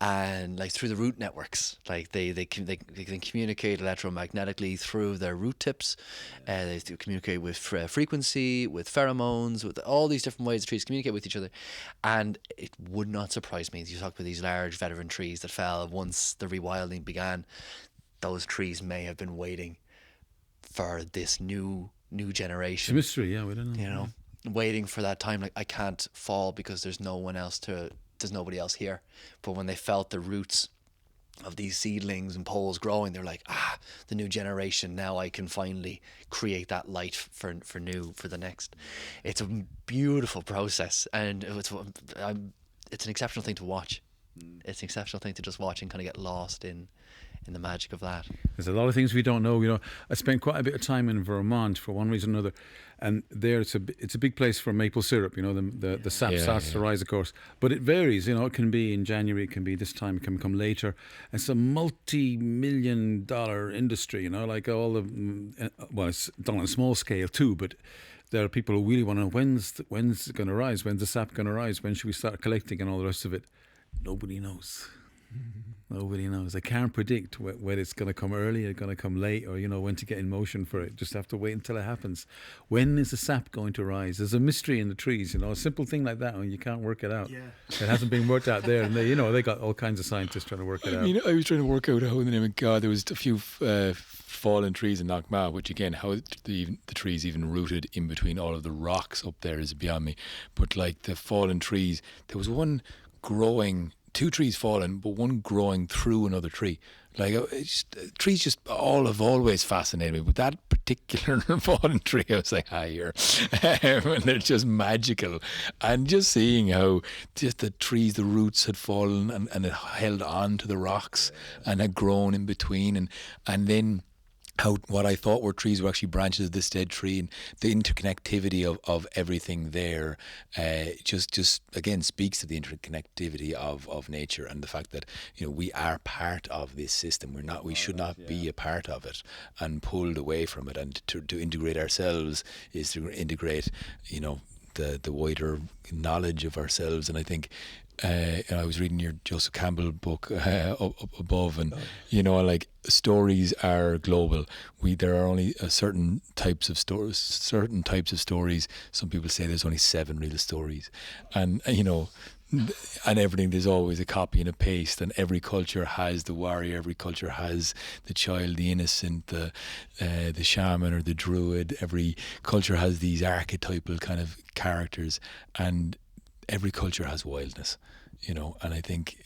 And like through the root networks, like they can communicate electromagnetically through their root tips. They communicate with frequency, with pheromones, with all these different ways the trees communicate with each other. And it would not surprise me. You talk about these large veteran trees that fell once the rewilding began. Those trees may have been waiting for this new generation.
It's a mystery, yeah, we don't know.
Waiting for that time. Like, I can't fall because there's nobody else here. But when they felt the roots of these seedlings and poles growing, they're like, the new generation, now I can finally create that light for the next. It's a beautiful process, and it's an exceptional thing to watch. It's an exceptional thing to just watch and kind of get lost in the magic of that.
There's a lot of things we don't know. I spent quite a bit of time in Vermont for one reason or another, and there it's a big place for maple syrup. The sap starts to rise, of course, but it varies. It can be in January, it can be this time, it can come later. It's a multi-million-dollar industry. Like all the it's done on a small scale too, but there are people who really want to know when's it going to rise, when's the sap going to rise, when should we start collecting, and all the rest of it. Nobody knows. Nobody knows. I can't predict whether it's going to come early or going to come late, or when to get in motion for it. Just have to wait until it happens. When is the sap going to rise? There's a mystery in the trees. A simple thing like that, and you can't work it out. Yeah. It hasn't been worked out there, and they got all kinds of scientists trying to work it out.
I was trying to work out how, in the name of God, there was a few fallen trees in Knockma, which again, how the trees even rooted in between all of the rocks up there is beyond me. But like the fallen trees, there was one growing. 2 trees fallen, but one growing through another tree. Like trees just have always fascinated me. But that particular fallen tree, I was like, here. And they're just magical. And just seeing how just the trees, the roots had fallen and it held on to the rocks and had grown in between. And then how what I thought were trees were actually branches of this dead tree, and the interconnectivity of everything there just again speaks to the interconnectivity of nature, and the fact that we are part of this system. We should not be a part of it and pulled away from it, and to integrate ourselves is to integrate the wider knowledge of ourselves. And I think I was reading your Joseph Campbell book up above, and like stories are global. There are only certain types of stories. Some people say there's only 7 real stories, and and everything, there's always a copy and a paste, and every culture has the warrior, every culture has the child, the innocent, the shaman or the druid. Every culture has these archetypal kind of characters, and every culture has wildness, and I think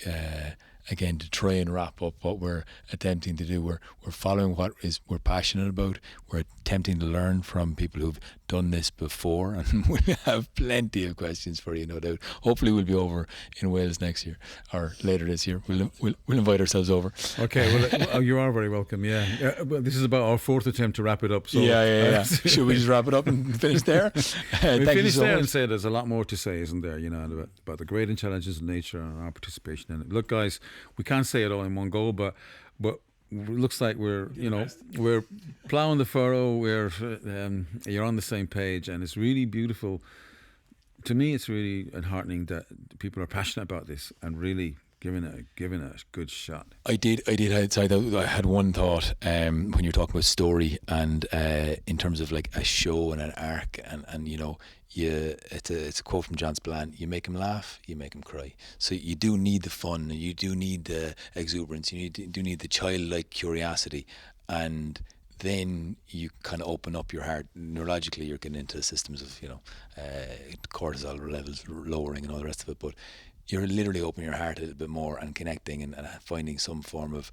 again, to try and wrap up what we're attempting to do, we're following what we're passionate about. We're attempting to learn from people who've done this before, and we have plenty of questions for you, no doubt. Hopefully we'll be over in Wales next year or later this year. We'll invite ourselves over.
Okay, well, you are very welcome. Yeah. Well, this is about our 4th attempt to wrap it up. So
yeah. Should we just wrap it up and finish there?
We finish there and say there's a lot more to say, isn't there? About the great challenges of nature and our participation in it. Look, guys, we can't say it all in one go, but it looks like we're ploughing the furrow. You're on the same page, and it's really beautiful. To me, it's really heartening that people are passionate about this and really giving it a good shot. I did.
I had one thought when you're talking about story, and in terms of like a show and an arc, and it's a quote from John Spillane: you make him laugh, you make him cry. So you do need the fun, you do need the exuberance, you do need the childlike curiosity, and then you kind of open up your heart. Neurologically, you're getting into systems of cortisol levels lowering and all the rest of it, but you're literally opening your heart a little bit more and connecting and finding some form of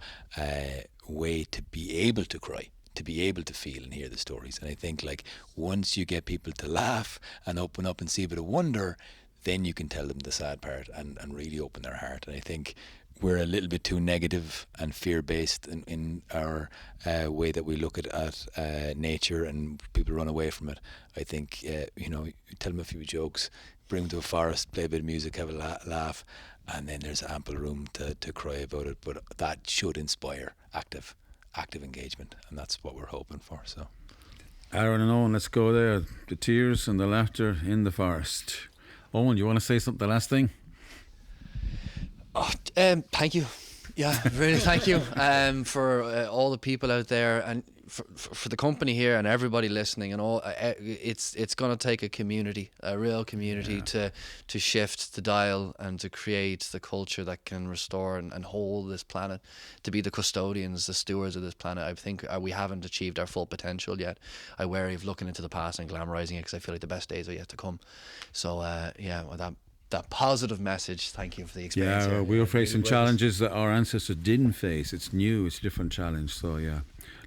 way to be able to cry, to be able to feel and hear the stories. And I think like once you get people to laugh and open up and see a bit of wonder, then you can tell them the sad part and really open their heart. And I think we're a little bit too negative and fear-based in our way that we look at nature, and people run away from it. I think, tell them a few jokes, bring them to a forest, play a bit of music, have a laugh, and then there's ample room to cry about it. But that should inspire active engagement, and that's what we're hoping for. So,
Aron and Eoghan, let's go there. The tears and the laughter in the forest. Eoghan, you want to say something? The last thing?
Thank you. Yeah, really thank you for all the people out there, and for the company here and everybody listening and all. It's going to take a real community to shift the dial and to create the culture that can restore and hold this planet, to be the custodians, the stewards of this planet. I think we haven't achieved our full potential yet. I worry of looking into the past and glamorizing it, because I feel like the best days are yet to come. So with that positive message, thank you for the experience.
Yeah, we are facing challenges that our ancestors didn't face. It's new, it's a different challenge. So yeah,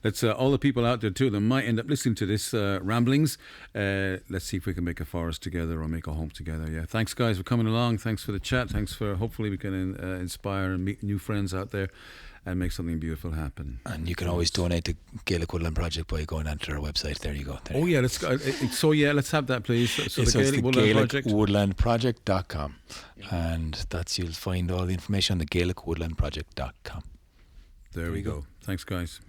let's all the people out there too that might end up listening to this ramblings, let's see if we can make a forest together or make a home together. Yeah, thanks guys for coming along. Thanks for the chat. Thanks for, hopefully we can inspire and meet new friends out there and make something beautiful happen.
And you can always donate to Gaelic Woodland Project by going onto our website. There you go.
Let's have that, please. So
it's
the
Gaelic Woodland Project.com, and you'll find all the information on the Gaelic Woodland Project.com.
There we go. Thanks, guys.